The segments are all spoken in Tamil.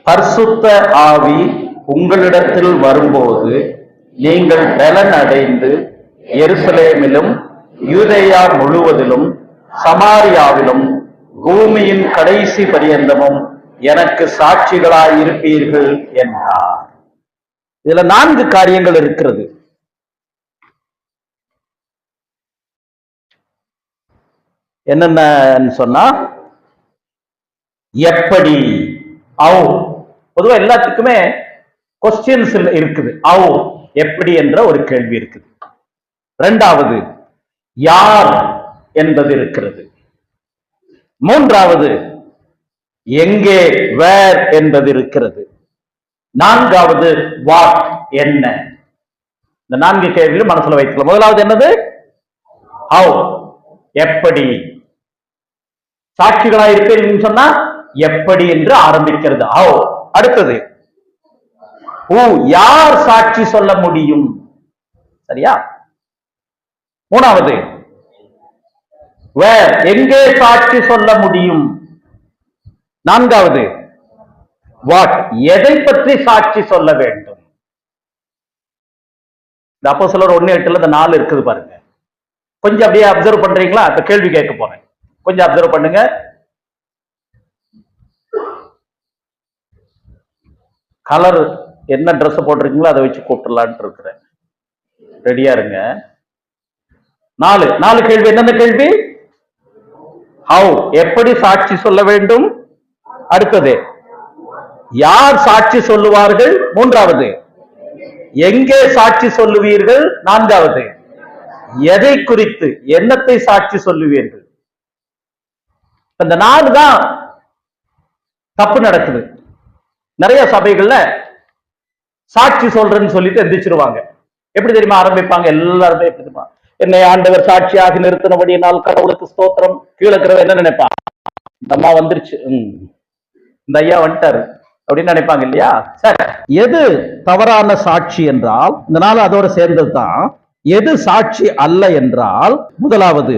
பரிசுத்த ஆவி உங்களிடத்தில் வரும்போது நீங்கள் பலன் அடைந்து எருசலேமிலும் யூதேயா முழுவதிலும் சமாரியாவிலும் பூமியின் கடைசி பரியந்தமும் எனக்கு சாட்சிகளாயிருப்பீர்கள் என்றார். இதுல 4 காரியங்கள் இருக்கிறது. என்னன்னு சொன்னா, எப்படி, பொதுவா எல்லாத்துக்குமே கொஸ்டின்ஸ் இருக்குது. எப்படி என்ற ஒரு கேள்வி இருக்குது. 2வது யார் என்பது இருக்கிறது. 3வது எங்கே, வேர் என்பது இருக்கிறது. 4வது வாட், என்ன. இந்த 4 கேள்விகளும் மனசுல வைத்துக்கலாம். முதலாவது என்னது? எப்படி. சாட்சிகளாக இருப்பேன் சொன்னா எப்படி என்று ஆரம்பிக்கிறது. அடுத்தது யார் சாட்சி சொல்ல முடியும், சரியா? 3வது வேர், எங்கே சாட்சி சொல்ல முடியும். 4வது வாட், எதை பற்றி சாட்சி சொல்ல வேண்டும். இந்த அப்போஸ்தலர் 1:8 இந்த 4 இருக்குது பாருங்க. கொஞ்சம் அப்படியே அப்சர்வ் பண்றீங்களா? இப்ப கேள்வி கேட்க போறேன், கொஞ்சம் அப்சர்வ் பண்ணுங்க. கலர் என்ன ட்ரெஸ் போட்டிருக்கீங்களோ அதை வச்சு கூப்பிடலான் இருக்கிறேன். ரெடியா இருங்க. 4 கேள்வி. என்னென்ன கேள்வி? எப்படி சாட்சி சொல்ல வேண்டும். அடுத்தது யார் சாட்சி சொல்லுவார்கள். 3வது எங்கே சாட்சி சொல்லுவீர்கள். 4வது எதை குறித்து, என்னத்தை சாட்சி சொல்லுவீர்கள். இந்த 4 தான் தப்பு நடக்குது. நிறைய சபைகள்ல சாட்சி சொல்றேன்னு சொல்லிட்டு எந்திரிச்சிருவாங்க. எப்படி தெரியுமா ஆரம்பிப்பாங்க? எல்லாருமே எப்படி தெரியுமா, என்னை ஆண்டவர் சாட்சியாக நிறுத்தினபடியினால் கடவுளுக்கு ஸ்தோத்திரம். கீழே இருக்கிறவன் என்ன நினைப்பான்? இந்த அம்மா வந்துருச்சு, இந்த ஐயா வந்துட்டாரு அப்படின்னு நினைப்பாங்க இல்லையா? சரி, எது தவறான சாட்சி என்றால் இந்த 4 அதோட சேர்ந்தது தான். எது சாட்சி அல்ல என்றால், முதலாவது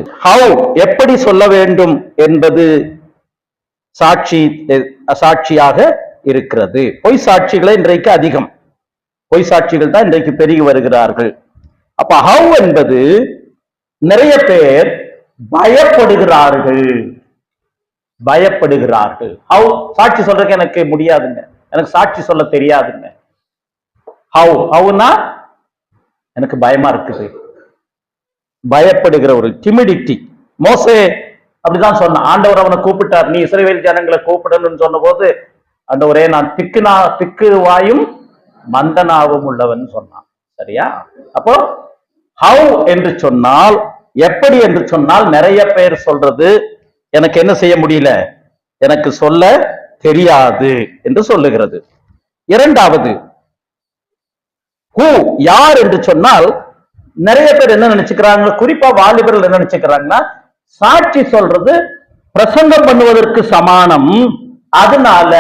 எப்படி சொல்ல வேண்டும் என்பது சாட்சியாக இருக்கிறது. பொய் சாட்சிகளை இன்றைக்கு அதிகம். பொய் சாட்சிகள் தான் இன்றைக்கு பெருகி வருகிறார்கள். அப்ப என்பது நிறைய பேர் பயப்படுகிறார்கள். சாட்சி சொல்றதுக்கு எனக்கு முடியாதுங்க, எனக்கு சாட்சி சொல்ல தெரியாதுங்க. எனக்கு பயமா இருக்குது, பயப்படுகிற ஒரு டிமிடிட்டி. மோசே அப்படிதான் சொன்னான். ஆண்டவர் அவனை கூப்பிட்டார், நீ இஸ்ரவேல் ஜனங்களை கூப்பிடணும்னு சொன்ன போது, ஆண்டவரே நான் திக்கு வாயும் மந்தனாவும் உள்ளவன் சொன்னான். சரியா? அப்போ என்று சொன்னால், எப்படி என்று சொன்னால், நிறைய பேர் சொல்றது எனக்கு என்ன செய்ய முடியல, எனக்கு சொல்ல தெரியாது என்று சொல்லுகிறது. 2வது யார் என்று சொன்னால், நிறைய பேர் என்ன நினைச்சுக்கிறாங்க, குறிப்பா வாலிபர்கள் என்ன நினைச்சுக்கிறாங்கன்னா, சாட்சி சொல்றது பிரசங்கம் பண்ணுவதற்கு சமானம், அதனால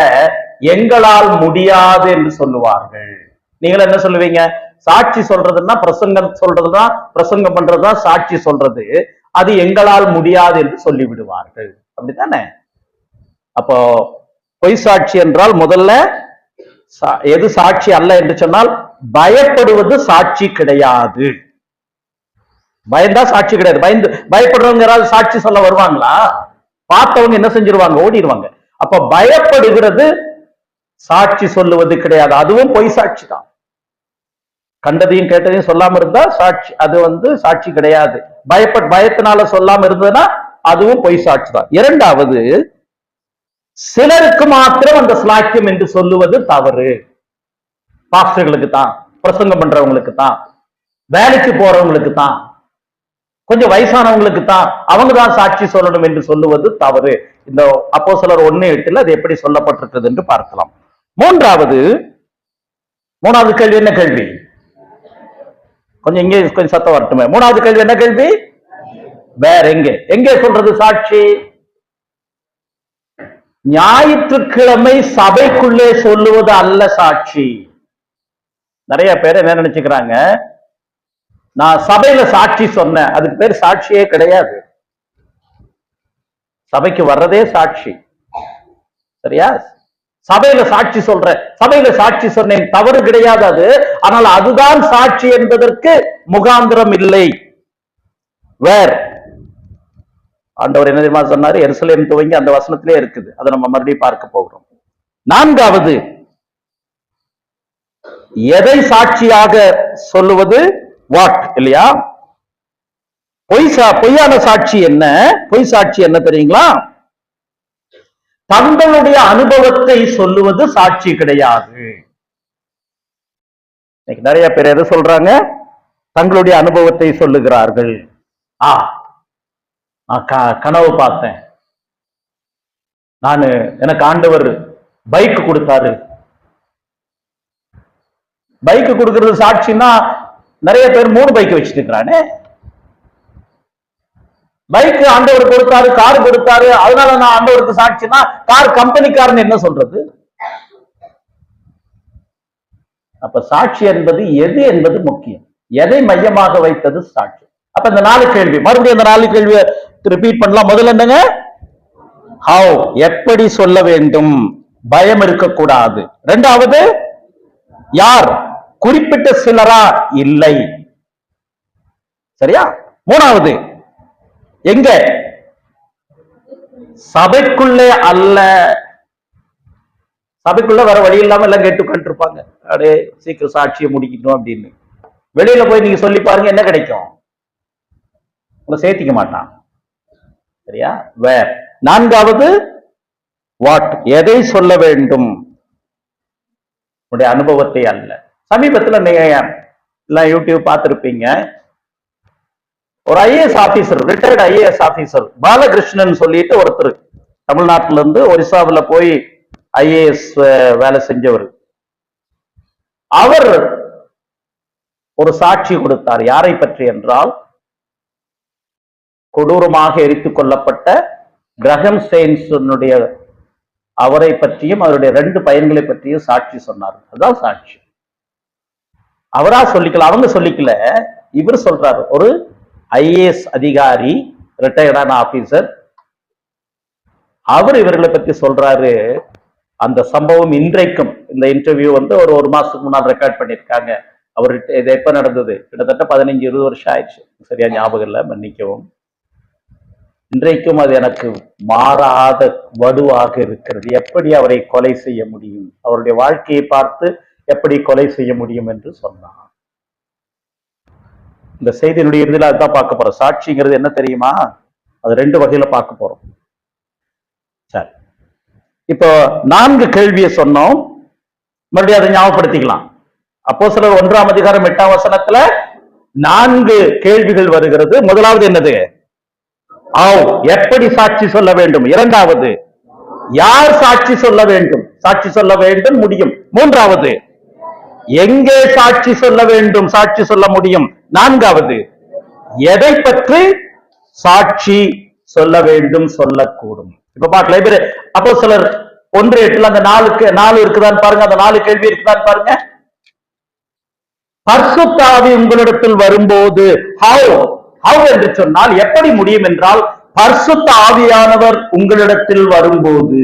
எங்களால் முடியாது என்று சொல்லுவார்கள். நீங்கள் என்ன சொல்லுவீங்க? சாட்சி சொல்றதுன்னா பிரசங்கம் பண்றதுதான் சாட்சி சொல்றது, அது எங்களால் முடியாது என்று சொல்லி விடுவார்கள். அப்படித்தானே? அப்போ பொய் சாட்சி என்றால் முதல்ல எது சாட்சி அல்ல என்று சொன்னால், பயப்படுவது சாட்சி கிடையாது. பயந்தா சாட்சி கிடையாது. பயப்படுறவங்க யாராவது சாட்சி சொல்ல வருவாங்களா? பார்த்தவங்க என்ன செஞ்சிருவாங்க? ஓடிடுவாங்க. அப்ப பயப்படுகிறது சாட்சி சொல்லுவது கிடையாது. அதுவும் பொய் சாட்சி தான். கண்டதையும் கேட்டதையும் சொல்லாம இருந்தா சாட்சி, அது சாட்சி கிடையாது. பயத்தினால சொல்லாம இருந்ததுன்னா அதுவும் பொய் சாட்சி தான். 2வது, சிலருக்கு மாத்திரம் அந்த ஸ்லாக்கியம் என்று சொல்லுவது தவறு. பாஸ்டர்களுக்கு தான், பிரசங்கம் பண்றவங்களுக்கு தான், வேலைக்கு போறவங்களுக்கு தான், கொஞ்சம் வயசானவங்களுக்கு தான், அவங்க தான் சாட்சி சொல்லணும் என்று சொல்லுவது தவறு. இந்த அப்போஸ்தலர் 1:8 அது எப்படி சொல்லப்பட்டிருக்கிறது என்று பார்க்கலாம். 3வது கேள்வி என்ன கேள்வி? கொஞ்சம் இங்கே கொஞ்சம் சத்தம் வரட்டுமே. 3வது கேள்வி என்ன கேள்வி? வேற எங்கே சொல்றது சாட்சி? ஞாயிற்றுக்கிழமை சபைக்குள்ளே சொல்லுவது அல்ல சாட்சி. நிறைய பேர் என்ன நினைச்சுக்கிறாங்க, நான் சபையில சாட்சி சொன்னேன், அதுக்கு பேர் சாட்சியே கிடையாது. சபைக்கு வர்றதே சாட்சி. சரியா? சபையில சாட்சி சொல்றேன், சபையில சாட்சி சொன்னேன், தவறு கிடையாது அது. ஆனால் அதுதான் சாட்சி என்பதற்கு முகாந்திரம் இல்லை. வேர் ஆண்டவர் என்ன தெரியுமா சொன்னாரு? எருசலேம் துவங்கி அந்த வசனத்திலே இருக்குது. அதை நம்ம மறுபடியும் பார்க்க போகிறோம். நான்காவது, எதை சாட்சியாக சொல்லுவது? வாட், இல்லையா? பொய்யான சாட்சி என்ன? பொய் சாட்சி என்ன தெரியுங்களா? தங்களுடைய அனுபவத்தை சொல்லுவது சாட்சி கிடையாது. நிறைய பேர் எது சொல்றாங்க? தங்களுடைய அனுபவத்தை சொல்லுகிறார்கள். கனவு பார்த்தேன், எனக்கு ஆண்டவர் பைக் கொடுத்தாரு. பைக் கொடுக்கிறது சாட்சின்னா நிறைய பேர் 3 பைக் வச்சுட்டு இருக்கிறானே. பைக் ஆண்டவர் கொடுத்தாரு, கார் கொடுத்தாரு, அதனால நான் ஆண்டவருக்கு சாட்சினா கார் கம்பெனிக்காரன் என்ன சொல்றது? அப்ப சாட்சி என்பது எது என்பது முக்கியம். எதை மையமாக வைத்தது சாட்சி. அப்ப இந்த 4 கேள்வி, மறுபடியும் இந்த 4 கேள்வியை ரிப்பீட் பண்ணலாம். முதல்ல என்னங்க? ஹவ், எப்படி சொல்ல வேண்டும், பயம் இருக்கக்கூடாது. இரண்டாவது, யார், குறிப்பிட்ட சிலரா, இல்லை, சரியா? மூணாவது, எங்க, சபைக்குள்ளே அல்ல. சபைக்குள்ள வர வழி இல்லாம எல்லாம் கேட்டு உட்காந்துருப்பாங்க, அப்படியே சீக்கிரம் சாட்சியை முடிக்கணும் அப்படின்னு. வெளியில போய் நீங்க சொல்லி பாருங்க, என்ன கிடைக்கும்? உங்களை சேர்த்திக்க மாட்டான், சரியா? வேர். நான்காவது, வாட், எதை சொல்ல வேண்டும், உடைய அனுபவத்தை அல்ல. சமீபத்தில் நீங்க எல்லாம் யூடியூப் பார்த்திருப்பீங்க. ஒரு IAS officer, retired IAS officer Balakrishnan சொல்லிட்டு ஒருத்தர், தமிழ்நாட்டில இருந்து ஒரிசாவில் போய் ஐஏஎஸ் வேலை செஞ்சவர். அவர் ஒரு சாட்சி கொடுத்தார். யாரை பற்றி என்றால், கொடூரமாக எரித்துக் கொல்லப்பட்ட கிரஹம் ஸ்டெயின்ஸனுடைய அவரை பற்றியும் அவருடைய 2 பையன்களை பற்றியும் சாட்சி சொன்னார். அதுதான் சாட்சி. அவரா சொல்லிக்கல, அவங்க சொல்லிக்கல, இவர் சொல்றாரு. ஒரு ஐஏஎஸ் அதிகாரி, ரிட்டையர்டான ஆபீசர், அவர் இவர்களை பத்தி சொல்றாரு. அந்த சம்பவம் இன்றைக்கும், இந்த இன்டர்வியூ ஒரு மாசத்துக்கு முன்னாடி ரெக்கார்ட் பண்ணியிருக்காங்க. அவர் இது எப்ப நடந்தது? கிட்டத்தட்ட 15-20 வருஷம் ஆயிடுச்சு, சரியா ஞாபகம் இல்லை, மன்னிக்கவும். இன்றைக்கும் அது எனக்கு மாறாத வடுவாக இருக்கிறது. எப்படி அவரை கொலை செய்ய முடியும், அவருடைய வாழ்க்கையை பார்த்து எப்படி கொலை செய்ய முடியும் என்று சொன்னார். இந்த செய்தியினுடைய இறுதியில் அதுதான் பார்க்க போறோம். சாட்சிங்கிறது என்ன தெரியுமா? அது 2 வகையில பார்க்க போறோம். சரி, இப்போ 4 கேள்வியை சொன்னோம். மறுபடியும் அதை ஞாபகப்படுத்திக்கலாம். அப்போஸ்தலர் 1ஆம் அதிகாரம் 8ஆம் வசனத்துல 4 கேள்விகள் வருகிறது. முதலாவது என்னது? எப்படி சாட்சி சொல்ல வேண்டும். இரண்டாவது, யார் சாட்சி சொல்ல வேண்டும், சாட்சி சொல்ல வேண்டும் முடியும். மூன்றாவது, எங்கே சாட்சி சொல்ல வேண்டும், சாட்சி சொல்ல முடியும். நான்காவது, எதை பற்றி சாட்சி சொல்ல வேண்டும், சொல்லக்கூடும். இப்ப பார்க்கலாம். அப்போஸ்தலர் 1:8 அந்த 4 இருக்குதான்னு பாருங்க. அந்த 4 கேள்வி இருக்குதான்னு பாருங்க. பரிசுத்த ஆவி உங்களிடத்தில் வரும்போது, ஹவ் என்று சொன்னால் எப்படி முடியும் என்றால், பரிசுத்த ஆவியானவர் உங்களிடத்தில் வரும்போது.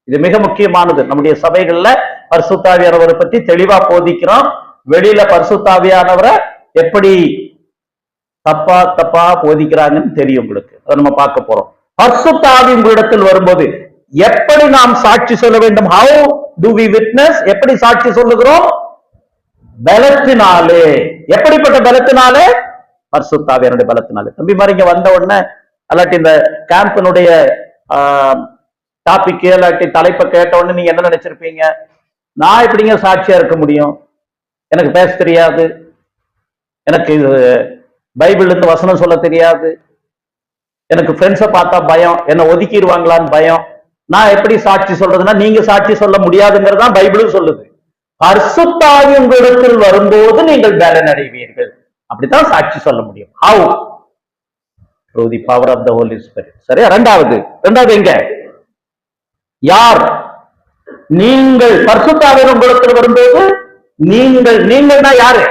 இது மிக முக்கியமானது. நம்முடைய சபைகள்ல பரிசுத்த ஆவியானவரை பற்றி தெளிவா போதிக்கிறோம். வெளியில பரிசுத்த ஆவியானவரை எப்படி தப்பா போதிக்கிறாங்கன்னு தெரியும் உங்களுக்கு. அதை நம்ம பார்க்க போறோம். பரிசுத்த ஆவி உங்களிடத்தில் வரும்போது எப்படி நாம் சாட்சி சொல்ல வேண்டும்? how do we witness? எப்படி சாட்சி சொல்லுகிறோம்? பலத்தினாலே. எப்படிப்பட்ட பலத்தினாலே? பரிசுத்த ஆவியானவருடைய பலத்தினாலே. தம்பி மாதிரி இங்க வந்த உடனே, அல்லாட்டி இந்த கேம்பினுடைய டாபிக் இல்லாட்டி தலைப்பை கேட்ட உடனே நீங்க என்ன நினைச்சிருப்பீங்க? நான் எப்படிங்க சாட்சியா இருக்க முடியும், எனக்கு பேச தெரியாது, எனக்கு பைபிள் இருந்து வசனம் சொல்ல தெரியாது, எனக்கு ஃப்ரெண்ட்ஸை பார்த்தா பயம், என்னை ஒதுக்கிடுவாங்களான்னு பயம், நான் எப்படி சாட்சி சொல்றதுன்னா, நீங்க சாட்சி சொல்ல முடியாதுங்கிறதா பைபிளும் சொல்லுது. பரிசுத்த ஆவி உங்களிடத்தில் வரும்போது நீங்கள் பலன் அடைவீர்கள். அப்படித்தான் சாட்சி சொல்ல முடியும். how? through the power of the Holy Spirit. சரியா? ரெண்டாவது எங்க? யார்? நீங்கள். பரிசுத்த ஆவி உங்களிடத்தில் வரும்போது நீங்கள்னா யாரு?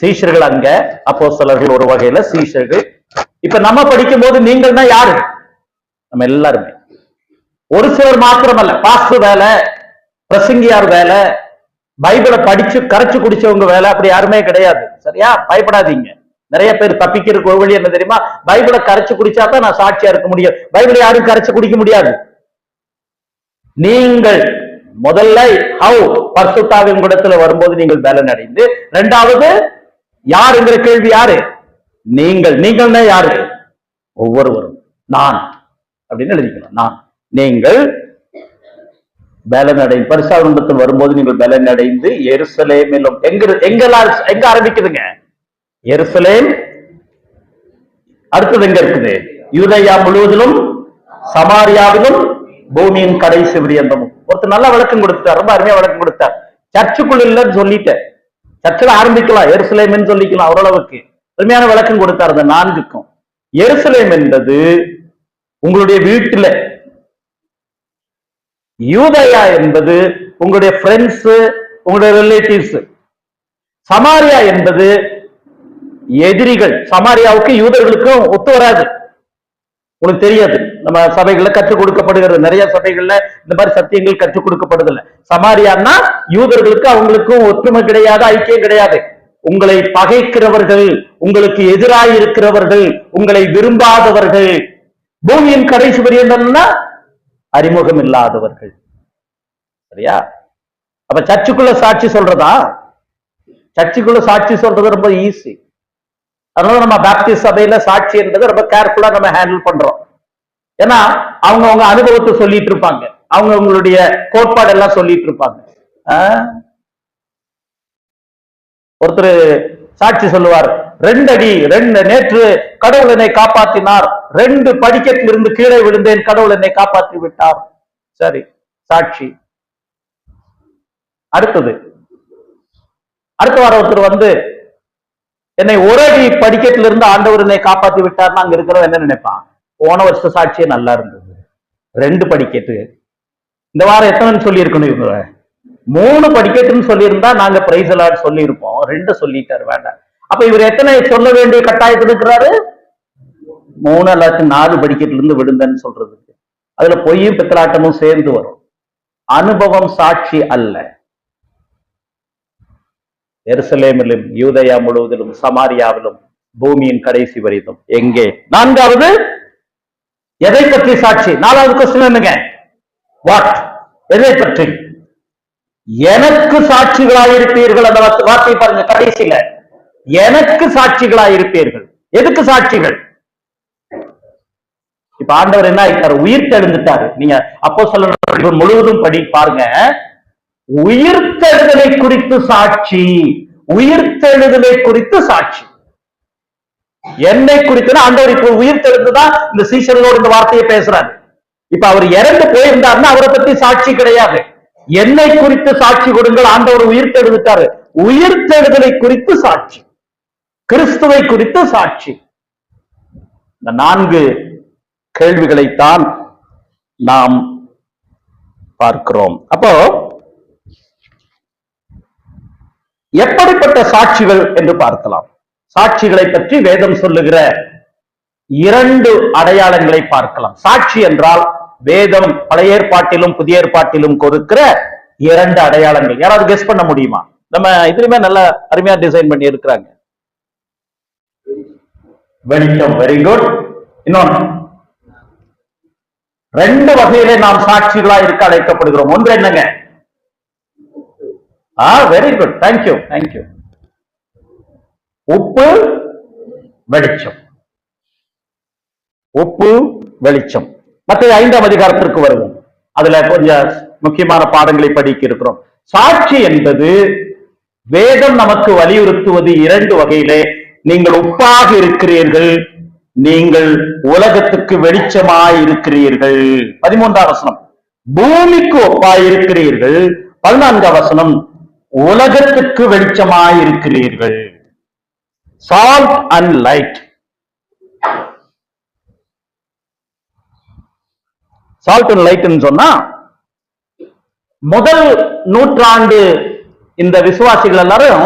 சீஷர்கள். அங்க அப்போஸ்தலர்கள் ஒரு வகையில சீஷர்கள். இப்ப நம்ம படிக்கும் போது நீங்கள்னா யாரு? நம்ம எல்லாருமே. ஒரு சிலர் மாத்திரமல்ல, பாஸ்டர் வேலை, பிரசங்கியார் வேலை, பைபிளை படிச்சு கரைச்சு குடிச்சவங்க வேலை, அப்படி யாருமே கிடையாது. சரியா? பயப்படாதீங்க. நிறைய பேர் தப்பிக்கிறதுக்கு ஒரு வழி என்ன தெரியுமா? பைபிளை கரைச்சு குடிச்சா தான் நான் சாட்சியா இருக்க முடியும். பைபிளை யாரும் கரைச்சு குடிக்க முடியாது. நீங்கள் முதல்ல பரிசுத்தாவின் இடத்துல வரும்போது நீங்கள் பலன் அடைந்து, இரண்டாவது யாருங்கிற கேள்வி யாரு? நீங்கள்னா யாரு? ஒவ்வொருவரும். நான் அப்படின்னு எழுதிக்கணும். நான். நீங்கள் பலன் அடைந்து பரிசுத்தாவின் வரும்போது நீங்கள் பலன் அடைந்து எருசலேமிலும் எங்க ஆரம்பிக்குதுங்க? எருசலேம். அடுத்தது எங்க இருக்குது? யூதேயா முழுவதிலும், சமாரியாவிலும், பூமியின் கடைசி விரியந்தமும். ஒருத்தர் நல்ல விளக்கம் கொடுத்தார், ரொம்ப அருமையா விளக்கம் கொடுத்தார். சர்ச்சுக்குள்ள இல்லைன்னு சொல்லிட்டேன், சர்ச்சில் ஆரம்பிக்கலாம், எருசலேம் சொல்லிக்கலாம், ஓரளவுக்கு அருமையான விளக்கம் கொடுத்தார். அந்த 4க்கும் எருசலேம் என்பது உங்களுடைய வீட்டுல, யூதேயா என்பது உங்களுடைய ஃப்ரெண்ட்ஸ், உங்களுடைய ரிலேட்டிவ்ஸ், சமாரியா என்பது எதிரிகள். சமாரியாவுக்கு யூதர்களுக்கும் ஒத்து வராது, உங்களுக்கு தெரியாது. நம்ம சபைகள்ல கற்றுக் கொடுக்கப்படுகிறது, நிறைய சபைகள்ல இந்த மாதிரி சத்தியங்கள் கற்றுக் கொடுக்கப்படுதில்லை. சமாரியான்னா யூதர்களுக்கு அவங்களுக்கும் ஒற்றுமை கிடையாது, ஐக்கியம் கிடையாது. உங்களை பகைக்கிறவர்கள், உங்களுக்கு எதிராக இருக்கிறவர்கள், உங்களை விரும்பாதவர்கள். பூமியின் கடைசி பரியந்தம்னா அறிமுகம் இல்லாதவர்கள். சரியா? அப்ப சர்ச்சுக்குள்ள சாட்சி சொல்றதா? சர்ச்சுக்குள்ள சாட்சி சொல்றது ரொம்ப ஈஸி. அதனால நம்ம பாப்டிஸ்ட் சபையில சாட்சி என்பது ரொம்ப கேர்ஃபுல்லா நம்ம ஹேண்டில் பண்றோம். ஏன்னா அவங்க அனுபவத்தை சொல்லிட்டு இருப்பாங்க, அவங்களுடைய கோட்பாடு எல்லாம் சொல்லிட்டு இருப்பாங்க. ஒருத்தர் சாட்சி சொல்லுவார், 2 அடி நேற்று கடவுள் என்னை காப்பாற்றினார், 2 படிக்கட்டில் இருந்து கீழே விழுந்தேன், கடவுள் என்னை காப்பாற்றி விட்டார். சரி, சாட்சி. அடுத்த வாரம் ஒருத்தர் வந்து, என்னை 1 அடி படிக்கட்டில இருந்து ஆண்டவர் என்னை காப்பாற்றி விட்டார்னா அங்க இருக்கிறவன் என்ன நினைப்பான்? போன வருஷ சாட்சியே நல்லா இருந்தது, 2 படிக்கட்டு. இந்த வாரம் எத்தனை சொல்லி இருக்கணும்? இவங்க 3 படிக்கட்டுன்னு சொல்லியிருந்தா நாங்க பிரைஸ் எல்லாம் சொல்லி இருப்போம், 2 சொல்லிட்டாரு, வேண்டாம். அப்ப இவர் எத்தனை சொல்ல வேண்டிய கட்டாயத்தில் இருக்கிறாரு? 3 அல்லது 4 படிக்கட்டுல இருந்து விடுந்தன்னு சொல்றதுக்கு. அதுல பொய்யும் பித்தலாட்டமும் சேர்ந்து வரும். அனுபவம் சாட்சி அல்ல. எருசலேமிலும், யூதேயா முழுவதிலும், சமாரியாவிலும், பூமியின் கடைசி வரையிலும். எங்கே? 4வது எதை பற்றி சாட்சி? 4வது கொஸ்டின் என்னங்க? வாட்? எதை பற்றி? எனக்கு சாட்சிகளாயிருப்பீர்கள். அந்த வார்த்தை பாருங்க கடைசியில, எனக்கு சாட்சிகளாயிருப்பீர்கள். எதுக்கு சாட்சிகள்? இப்ப ஆண்டவர் என்ன ஆயிட்டாரு? உயிர் தெழுந்துட்டாரு. நீங்க அப்போஸ்தலர் முழுவதும் படி பாருங்க. உயிர்த்தெழுதலை குறித்து சாட்சி, உயிர்த்தெழுதலை குறித்து சாட்சி. என்னை குறித்து ஆண்டவர் இப்ப உயிர்த்தெழுந்துதான் இந்த சீஷர்களோடு இந்த வார்த்தையை பேசுறாரு. இப்ப அவர் இறந்து போயிருந்தாருன்னா அவரை பத்தி சாட்சி கிடையாது. என்னை குறித்து சாட்சி கொடுங்கள், ஆண்டவர் உயிர்த்தெழுந்துட்டாரு. உயிர்த்தெழுதலை குறித்து சாட்சி, கிறிஸ்துவை குறித்து சாட்சி. இந்த 4 கேள்விகளைத்தான் நாம் பார்க்கிறோம். அப்போ எப்படிப்பட்ட சாட்சிகள் என்று பார்க்கலாம். சாட்சிகளை பற்றி வேதம் சொல்லுகிற 2 அடையாளங்களை பார்க்கலாம். சாட்சி என்றால் வேதம் பழைய ஏற்பாட்டிலும் புதிய ஏற்பாட்டிலும் கொடுக்கிற 2 அடையாளங்கள். யாராவது கெஸ் பண்ண முடியுமா? நம்ம இதுலயுமே நல்ல அருமையா டிசைன் பண்ணி இருக்கிறாங்க. வெளிச்சம், வெரி குட். இன்னொன்று, 2 வகையிலே நாம் சாட்சிகளா இருக்க அழைக்கப்படுகிறோம். ஒன்று என்னங்க? Very good, thank you thank you. உப்பு, வெளிச்சம். உப்பு, வெளிச்சம். மற்ற 5ஆம் அதிகாரத்திற்கு வருவோம். அதுல கொஞ்சம் முக்கியமான பாடங்களை படிக்க இருக்கிறோம். சாட்சி என்பது வேதம் நமக்கு வலியுறுத்துவது 2 வகையிலே. நீங்கள் உப்பாக இருக்கிறீர்கள், நீங்கள் உலகத்துக்கு வெளிச்சமாய் இருக்கிறீர்கள். 13ஆம் வசனம், பூமிக்கு ஒப்பாய் இருக்கிறீர்கள். 14ஆம் வசனம், உலகத்துக்கு வெளிச்சமாய் இருக்கிறீர்கள். Salt and light. Salt and light சொன்னா, முதல் நூற்றாண்டு இந்த விசுவாசிகள் எல்லாரும்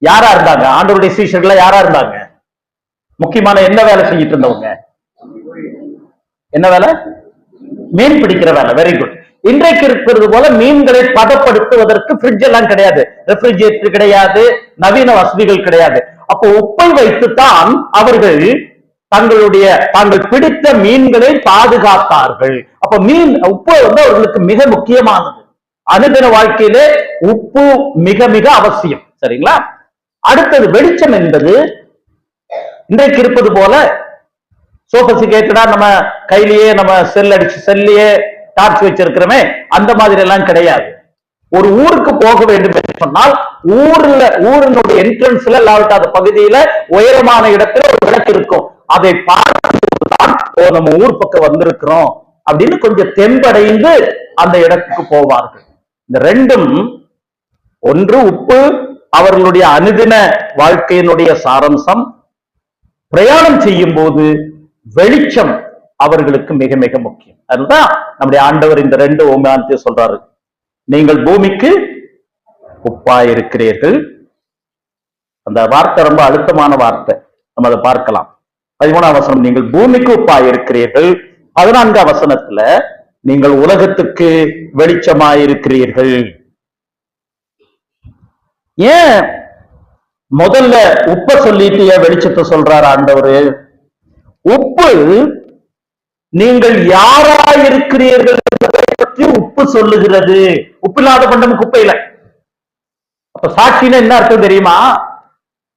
யாரா இருந்தாங்க? ஆண்டவருடைய சீஷர்கள் யாரா இருந்தாங்க? முக்கியமான என்ன வேலை செஞ்சிட்டு இருந்தவங்க? என்ன வேலை? மீன் பிடிக்கிற வேலை. Very good. இன்றைக்கு இருக்கிறது போல மீன்களை பதப்படுத்துவதற்கு ஃப்ரிட்ஜ் எல்லாம் கிடையாது, ரெஃப்ரிஜரேட்டர் கிடையாது, நவீன வசதிகள் கிடையாது. அப்போ உப்பை வைத்துத்தான் அவர்கள் தாங்கள் பிடித்த மீன்களை பாதுகாத்தார்கள். அப்ப உப்பு அவர்களுக்கு மிக முக்கியமானது. அனுதின வாழ்க்கையிலே உப்பு மிக மிக அவசியம். சரிங்களா? அடுத்தது வெளிச்சம் என்பது இன்றைக்கு இருப்பது போல சோபசிகேட்டடா நம்ம கையிலேயே நம்ம செல்லையே டார்ச் வச்சிருக்கிறோமே, அந்த மாதிரி எல்லாம் கிடையாது. ஒரு ஊருக்கு போக வேண்டும் என்று சொன்னால் ஊரினுடைய என்ட்ரன்ஸ்ல இல்லாவிட்டாத பகுதியில உயரமான இடத்துல ஒரு விளக்கு இருக்கும். அதை பார்த்துதான் நம்ம ஊர் பக்கம் வந்திருக்கிறோம் அப்படின்னு கொஞ்சம் தெம்படைந்து அந்த இடத்துக்கு போவார்கள். இந்த ரெண்டும், ஒன்று உப்பு அவர்களுடைய அனுதின வாழ்க்கையினுடைய சாரம்சம், பிரயாணம் செய்யும் போது வெளிச்சம் அவர்களுக்கு மிக மிக முக்கியம். அதுதான் நம்முடைய ஆண்டவர் இந்த ரெண்டு ஓமானத்தை சொல்றாரு. நீங்கள் பூமிக்கு உப்பாயிருக்கிறீர்கள். அந்த வார்த்தை ரொம்ப அழுத்தமான வார்த்தை, நம்ம அதை பார்க்கலாம். 13ஆம் வசனம், நீங்கள் பூமிக்கு உப்பாயிருக்கிறீர்கள். 14ஆம் வசனத்துல, நீங்கள் உலகத்துக்கு வெளிச்சமாயிருக்கிறீர்கள். ஏன் முதல்ல உப்ப சொல்லிட்டு ஏன் வெளிச்சத்தை சொல்றாரு ஆண்டவரு? உப்பு நீங்கள் யாராயிருக்கிறீர்கள் பற்றி உப்பு சொல்லுகிறது. உப்பு இல்லாத பண்டம் குப்பையில. அப்ப சாட்சின்னு என்ன அர்த்தம் தெரியுமா?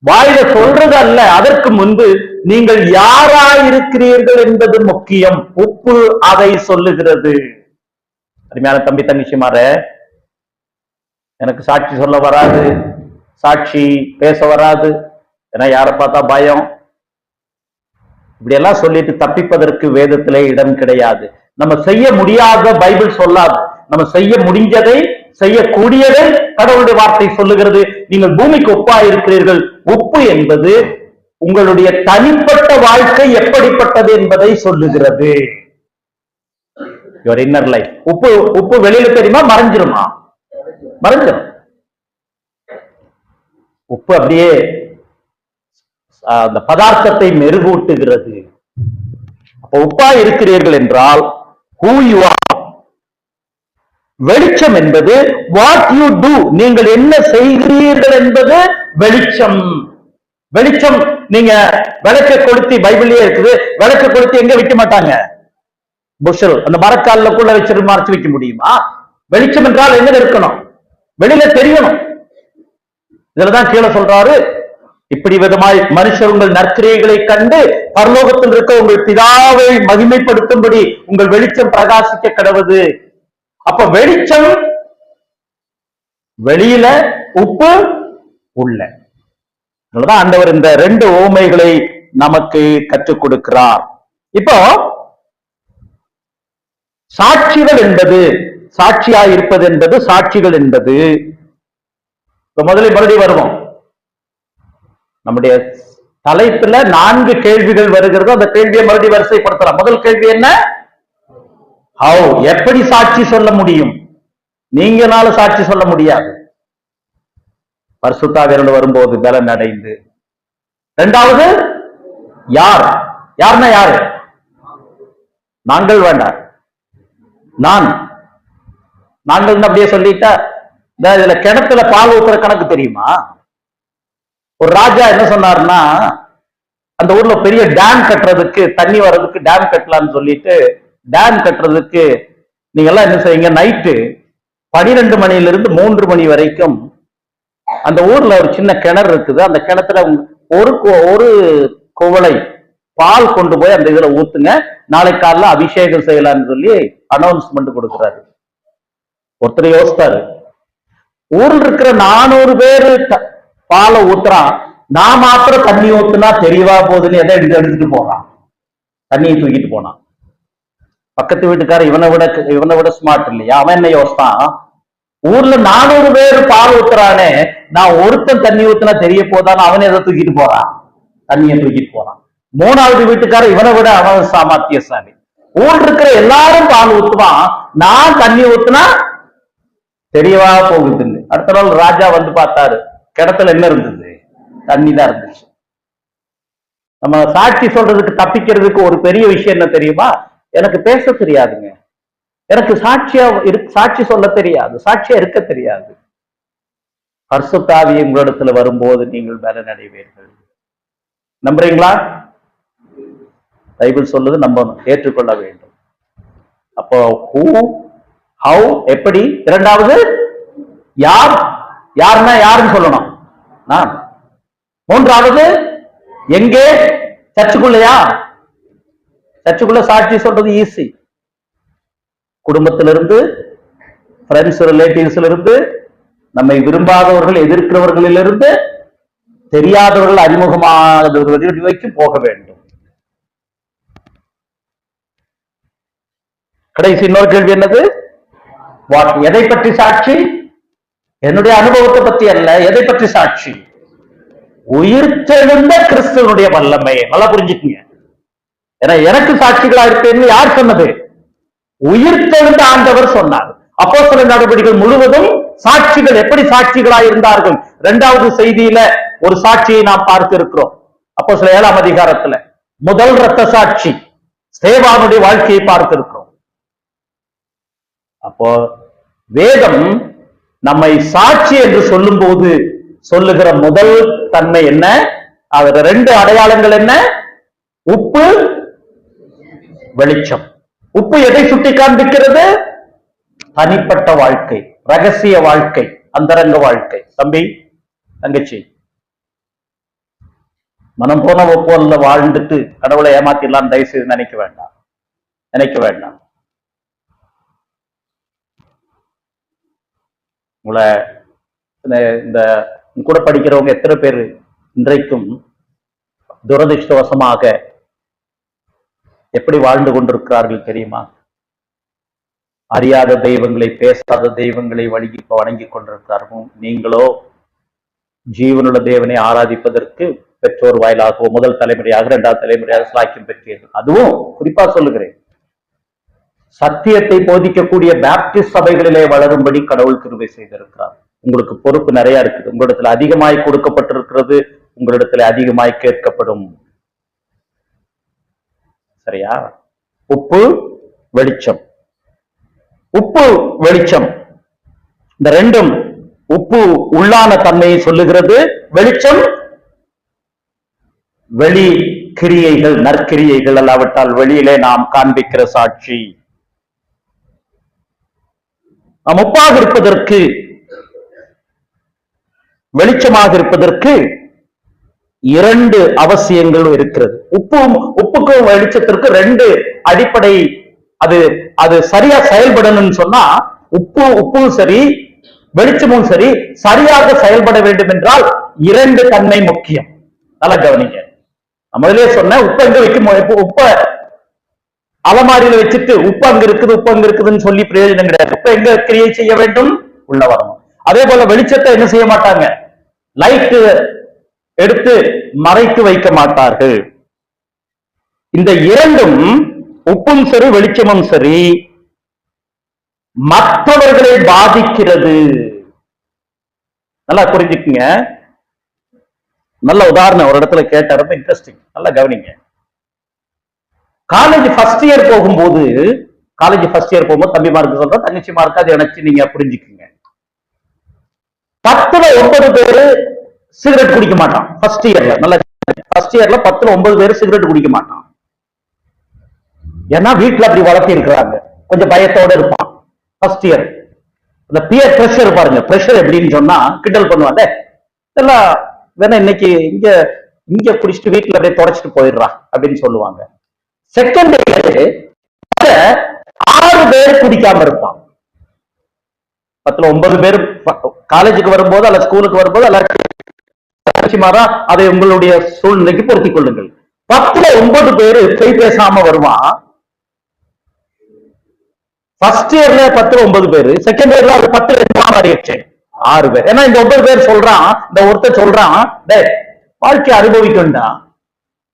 வாயில சொல்றது அல்ல, அதற்கு முன்பு நீங்கள் யாராயிருக்கிறீர்கள் என்பது முக்கியம். உப்பு அதை சொல்லுகிறது. அருமையான தம்பி தங்கச்சிமார, எனக்கு சாட்சி சொல்ல வராது, சாட்சி பேச வராது, ஏன்னா யாரை பார்த்தா பயம், இப்படி எல்லாம் சொல்லிட்டு தப்பிப்பதற்கு வேதத்திலே இடம் கிடையாது. நம்ம செய்ய முடியாத பைபிள் சொல்லாது. நம்ம செய்ய முடிஞ்சதை, செய்யக்கூடியதை கடவுளுடைய வார்த்தை சொல்லுகிறது. நீங்கள் பூமிக்கு உப்பா இருக்கிறீர்கள். உப்பு என்பது உங்களுடைய தனிப்பட்ட வாழ்க்கை எப்படிப்பட்டது என்பதை சொல்லுகிறது. Your inner life. உப்பு வெளியில தெரியுமா? மறைஞ்சிருமா? மறைஞ்சிரும். உப்பு அப்படியே அந்த பதார்த்தத்தை மெருகூட்டுகிறது. அப்ப உப்பா இருக்கிறீர்கள் என்றால் who you are. வெளிச்சம் என்பது what you do, நீங்கள் என்ன செய்கிறீர்கள் என்பது வெளிச்சம். வெளிச்சம் நீங்க விளக்க கொளுத்தி, பைபிள்லயே இருக்குது, விளக்க கொளுத்தி எங்க வைக்க மாட்டாங்க, புஷல் அந்த மரக்காலுக்குள்ள வச்சு மறைச்சு வைக்க முடியுமா? வெளிச்சம் என்றால் என்ன இருக்கணும்? வெளியில தெரியணும். இதுலதான் கீழே சொல்றாரு, இப்படி விதமாய் மனுஷர் உங்கள் நற்கிரியைகளை கண்டு பரலோகத்தில் இருக்க உங்கள் பிதாவை மகிமைப்படுத்தும்படி உங்கள் வெளிச்சம் பிரகாசிக்க கடவுது. அப்ப வெளிச்சம் வெளியில, உப்பு உள்ள. அதுதான் ஆண்டவர் இந்த ரெண்டு ஓமைகளை நமக்கு கற்றுக் கொடுக்கிறார். இப்போ சாட்சிகள் என்பது, சாட்சியாய் இருப்பது என்பது, சாட்சிகள் என்பது, மறுபடியும் வருவோம். நம்முடைய தலைப்புல 4 கேள்விகள் வருகிறது. அந்த கேள்வியை மறுபடியும் வரிசைப்படுத்தலாம். முதல் கேள்வி என்ன? ஹவ், எப்படி சாட்சி சொல்ல முடியும்? நீங்களால சாட்சி சொல்ல முடியாது. பரிசுத்தாவியர்கள் வரும்போது பலன் அடைந்து. இரண்டாவது, யார்? யாருன்னா யாரு? நாங்கள் வேண்டாம், நாங்கள் அப்படியே சொல்லிட்டா, இதுல கிணத்துல பால் ஊத்துற கணக்கு தெரியுமா? ஒரு ராஜா என்ன சொன்னார்னா, அந்த ஊர்ல பெரிய டேம் கட்டுறதுக்கு, தண்ணி வர்றதுக்கு டேம் கட்டலாம்னு சொல்லிட்டு, டேம் கட்டுறதுக்கு நீங்க எல்லாம் என்ன செய்வீங்க, நைட்டு 12 மணியிலிருந்து 3 மணி வரைக்கும் அந்த ஊர்ல ஒரு சின்ன கிணறு இருக்குது. அந்த கிணத்துல ஒரு குவளை பால் கொண்டு போய் அந்த இதுல ஊத்துங்க, நாளை காலைல அபிஷேகம் செய்யலாம்னு சொல்லி அனௌன்ஸ்மெண்ட் கொடுக்குறாரு. ஒருத்தர் யோசித்தாரு, ஊரில் இருக்கிற 400 பேரு பாலை ஊத்துறான், நான் மாத்திரம் தண்ணி ஊத்துனா தெரியவா போகுதுன்னு எதை எடுத்துட்டு போறான், தண்ணியை தூக்கிட்டு போனான். பக்கத்து வீட்டுக்கார இவனை விட ஸ்மார்ட் இல்லையா? அவன் என்ன யோசித்தான், ஊர்ல 400 பேர் பால் ஊத்துறானே, நான் ஒருத்தன் தண்ணி ஊத்துனா தெரிய போதான்னு அவன் எதை தூக்கிட்டு போறான், தண்ணியை தூக்கிட்டு போறான். 3வது வீட்டுக்கார இவனை விட அவன் சாமர்த்தியசாலி. ஊர் இருக்கிற எல்லாரும் பால் ஊத்துவான், நான் தண்ணி ஊத்துனா தெரியவா போகுதுன்னு. அடுத்த நாள் ராஜா வந்து பார்த்தாரு, கிணத்துல என்ன இருந்தது? தண்ணி தான் இருந்துச்சு. நம்ம சாட்சி சொல்றதுக்கு தப்பிக்கிறதுக்கு ஒரு பெரிய விஷயம் என்ன தெரியுமா? எனக்கு பேச தெரியாதுங்க, எனக்கு சாட்சி சொல்ல தெரியாது, சாட்சியா இருக்க தெரியாது. பரிசுத்த ஆவி உங்களிடத்துல வரும்போது நீங்கள் பலன் அடைவீர்கள். நம்புறீங்களா? பைபிள் சொல்லுது, நம்பணும், ஏற்றுக்கொள்ள வேண்டும். அப்போ ஹூ, ஹவு, எப்படி. இரண்டாவது யார், யாருன்னா யாருன்னு சொல்லணும், நான். மூன்றாவது எங்கே, சர்ச்சுக்குள்ளையா? சர்ச்சுக்குள்ள சாட்சி சொல்றது ஈஸி. குடும்பத்திலிருந்து, ஃப்ரெண்ட்ஸ் ரிலேட்டிவ்ஸ்ல இருந்து, நம்மை விரும்பாதவர்கள் எதிர்க்கிறவர்களிலிருந்து, தெரியாதவர்கள் அறிமுகமானவர்கள் வரைக்கும் போக வேண்டும். கடைசி இன்னொரு கேள்வி என்னது? வாட், எதை பற்றி சாட்சி? என்னுடைய அனுபவத்தை பத்தி அல்ல. எதை பற்றி சாட்சி? உயிர்த்தெழுந்த கிறிஸ்துவனுடைய வல்லமை. நல்லா புரிஞ்சுக்குங்க. ஏன்னா எனக்கு சாட்சிகளா இருப்பேன்னு யார் சொன்னது? உயிர்த்தெழுந்த ஆண்டவர் சொன்னார். அப்போஸ்தலர் நடவடிக்கைகள் முழுவதும் சாட்சிகள் எப்படி சாட்சிகளா இருந்தார்கள். இரண்டாவது செய்தியில ஒரு சாட்சியை நாம் பார்த்து இருக்கிறோம். அப்போஸ்தலர் 7ஆம் அதிகாரத்துல முதல் இரத்த சாட்சி ஸ்தேவானுடைய வாழ்க்கையை பார்த்து இருக்கிறோம். அப்போ வேதம் நம்மை சாட்சி என்று சொல்லும் போது சொல்லுகிற முதல் தன்மை என்ன? அதோட ரெண்டு அடையாளங்கள் என்ன? உப்பு, வெளிச்சம். உப்பு எதை சுட்டி காண்பிக்கிறது? தனிப்பட்ட வாழ்க்கை, ரகசிய வாழ்க்கை, அந்தரங்க வாழ்க்கை. தம்பி, தங்கச்சி, மனம் போன ஒப்போல்ல வாழ்ந்துட்டு கடவுளை ஏமாத்திடலாம் தயவு செய்து நினைக்க வேண்டாம், நினைக்க வேண்டாம். உங்களை இந்த கூட படிக்கிறவங்க எத்தனை பேர் இன்றைக்கும் துரதிருஷ்டவசமாக எப்படி வாழ்ந்து கொண்டிருக்கிறார்கள் தெரியுமா? அறியாத தெய்வங்களை, பேசாத தெய்வங்களை வணங்கி கொண்டிருக்கிறார்கள். நீங்களோ ஜீவனுள்ள தேவனை ஆராதிப்பதற்கு பெற்றோர் வாயிலாகவும் முதல் தலைமுறையாக இரண்டாவது தலைமுறையாக சாக்கியம் பெற்றீர்கள். அதுவும் குறிப்பா சொல்லுகிறேன், சத்தியத்தை போதிக்கக்கூடிய பேப்டிஸ்ட் சபைகளிலே வளரும்படி கடவுள் கிருபை செய்திருக்கிறார். உங்களுக்கு பொறுப்பு நிறைய இருக்குது. உங்களிடத்துல அதிகமாய் கொடுக்கப்பட்டிருக்கிறது, உங்களிடத்துல அதிகமாய் கேட்கப்படும். சரியா? உப்பு, வெளிச்சம். உப்பு, வெளிச்சம், இந்த ரெண்டும். உப்பு உள்ளான தன்மையை சொல்லுகிறது, வெளிச்சம் வெளி கிரியைகள், நற்கிரியைகள், அல்லாவிட்டால் வெளியிலே நாம் காண்பிக்கிற சாட்சி. நாம் உப்பாக இருப்பதற்கு, வெளிச்சமாக இருப்பதற்கு இரண்டு அவசியங்கள் இருக்கிறது. உப்புக்கும் வெளிச்சத்திற்கு ரெண்டு அடிப்படை. அது சரியா செயல்படணும்னு சொன்னா உப்பும் சரி வெளிச்சமும் சரி சரியாக செயல்பட வேண்டும் என்றால் இரண்டு தன்மை முக்கியம். நல்லா கவனிங்க. முதலே சொன்ன உப்பு எங்க வைக்கும்? உப்ப அலமாரியில வச்சுட்டு உப்பு அங்க இருக்குதுன்னு சொல்லி பிரயோஜனம் கிடையாது. உப்ப எங்க கிரியை செய்ய வேண்டும்? உள்ள வரணும். அதே போல வெளிச்சத்தை என்ன செய்ய மாட்டாங்க? லைட் எடுத்து மறைத்து வைக்க மாட்டார்கள். இந்த இரண்டும், உப்பும் சரி வெளிச்சமும் சரி, மற்றவர்களை பாதிக்கிறது. நல்லா புரிஞ்சுக்குங்க. நல்ல உதாரணம் ஒரு இடத்துல கேட்ட, ரொம்ப இன்ட்ரெஸ்டிங். நல்லா கவனிங்க. காலேஜ் ஃபர்ஸ்ட் இயர் போகும்போது தம்பிமாருக்கு சொல்றேன், தங்கச்சிமாருக்கு அது நினைச்சு நீங்க புரிஞ்சுக்குங்க. 10ல 9 பேரு சிகரெட் குடிக்க மாட்டான். ஃபர்ஸ்ட் இயர்ல 10ல 9 பேரு சிகரெட் குடிக்க மாட்டான். ஏன்னா வீட்டுல அப்படி வளர்த்தி இருக்கிறாங்க, கொஞ்சம் பயத்தோட இருப்பான். ஃபர்ஸ்ட் இயர் அந்த பியர் பிரஷர் பாருங்க. பிரஷர் எப்படின்னு சொன்னா கிண்டல் பண்ணுவாங்க, இதெல்லாம் வேணா இன்னைக்கு இங்க குடிச்சிட்டு வீட்டுல அப்படியே தொடச்சிட்டு போயிடுறா அப்படின்னு சொல்லுவாங்க. செகண்ட் இயர் 6 பேர் குடிக்காம இருப்பான். 10ல 9 பேர் காலேஜுக்கு வரும்போது அல்ல ஸ்கூலுக்கு வரும்போது அதை உங்களுடைய சூழ்நிலைக்கு பொருத்திக் கொள்ளுங்கள். 10ல 9 பேரு போய் பேசாம வருவான். ஃபர்ஸ்ட் இயர்ல 10ல 9 பேரு, செகண்ட் இயர்ல 10ல 6 பேர். ஏன்னா இந்த 9 பேர் சொல்றான், இந்த ஒருத்தர் சொல்றான், வாழ்க்கை அனுபவிக்கண்டா,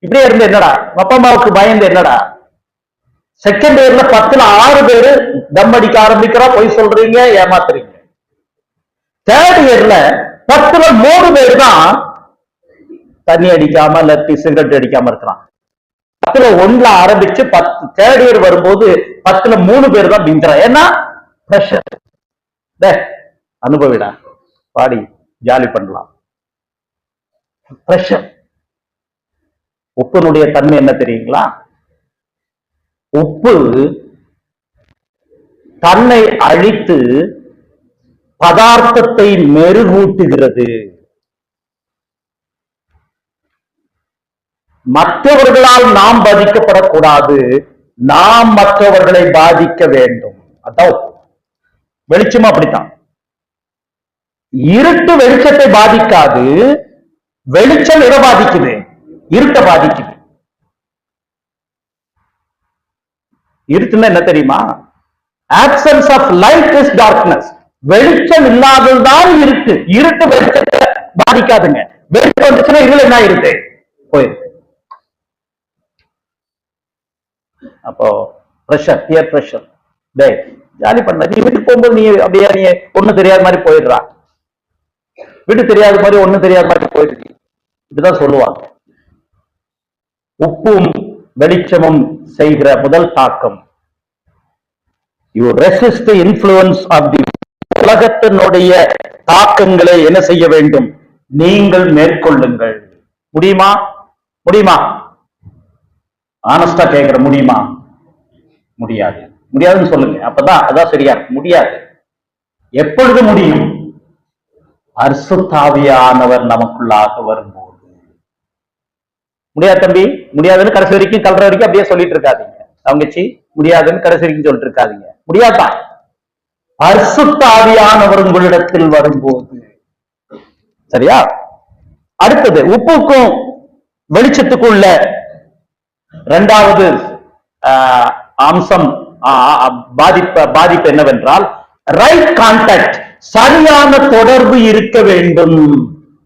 இப்படியே இருந்து என்னடா, அப்பா அம்மாவுக்கு பயந்து என்னடா. செகண்ட் இயர்ல 10ல 6 பேரு தம் அடிக்க ஆரம்பிக்கிறா, போய் சொல்றீங்க, ஏமாத்துறீங்க. தேர்ட் இயர்ல 10ல 3 பேர் தான் தண்ணி அடிக்காம இல்லாட்டி சிகரெட் அடிக்காம இருக்கிறான். 10ல 1ல ஆரம்பிச்சு 10 தேர்ட் இயர் வரும்போது 10ல 3 பேர் தான் பிங்கிறான். ஏன்னா பிரஷர். அனுபவிடா, பாடி ஜாலி பண்ணலாம். பிரஷர். உப்பினுடைய தன்மை என்ன தெரியுங்களா? உப்பு தன்னை அழித்து பதார்த்தத்தை மெருகூட்டுகிறது. மற்றவர்களால் நாம் பாதிக்கப்படக்கூடாது, நாம் மற்றவர்களை பாதிக்க வேண்டும். அதான் வெளிச்சம். அப்படித்தான் இருட்டு வெளிச்சத்தை பாதிக்காது, வெளிச்சம் எதை பாதிக்குது? இருட்ட பாதிக்குது. இருட்டுன்னா என்ன தெரியுமா? absence of light is darkness. வெளிச்சம் இல்லாததுதான் இருட்டு. இருட்டு வெளிச்சத்தை பாதிக்காதுங்க. வெளிச்சம் வந்துச்சுன்னா இருள் என்ன இருக்கு? போயிருக்கு. அப்போ பிரஷர், பியர் பிரஷர். டே ஜாலி பண்ண, நீ வீட்டுக்கு போகும்போது நீ அப்படியே நீ ஒண்ணு தெரியாத மாதிரி போயிடுறா, வீட்டு தெரியாத மாதிரி ஒண்ணு தெரியாத மாதிரி போயிடுச்சு. இதுதான் சொல்லுவாங்க. உப்பும் வெளிச்சமும் செய்கிற முதல் தாக்கம், you resist the influence of the. உலகத்தினுடைய தாக்கங்களை என்ன செய்ய வேண்டும்? நீங்கள் மேற்கொள்ளுங்கள். முடியுமா? முடியுமா? ஆனஸ்டா கேட்கிற, முடியுமா? முடியாது. முடியாதுன்னு சொல்லுங்க, அப்பதான் அதான் சரியா. முடியாது. எப்பொழுது முடியும்? பரிசுத்தாவியானவர் நமக்குள்ளாக வரும்போது. முடியாது தம்பி, முடியாதுன்னு கடைசி வரைக்கும் கல்ற வரைக்கும் அப்படியே சொல்லிட்டு இருக்காதீங்க. தங்கச்சி முடியாதுன்னு கடைசி வரைக்கும் சொல்லிட்டு இருக்காதீங்க. முடியாதான். பரிசுத்தாவியானவர் உங்களிடத்தில் வரும்போது. சரியா? அடுத்தது, உப்புக்கும் வெளிச்சத்துக்குள்ள இரண்டாவது அம்சம், பாதிப்பு என்னவென்றால் ரைட் கான்டாக்ட், சரியான தொடர்பு இருக்க வேண்டும்.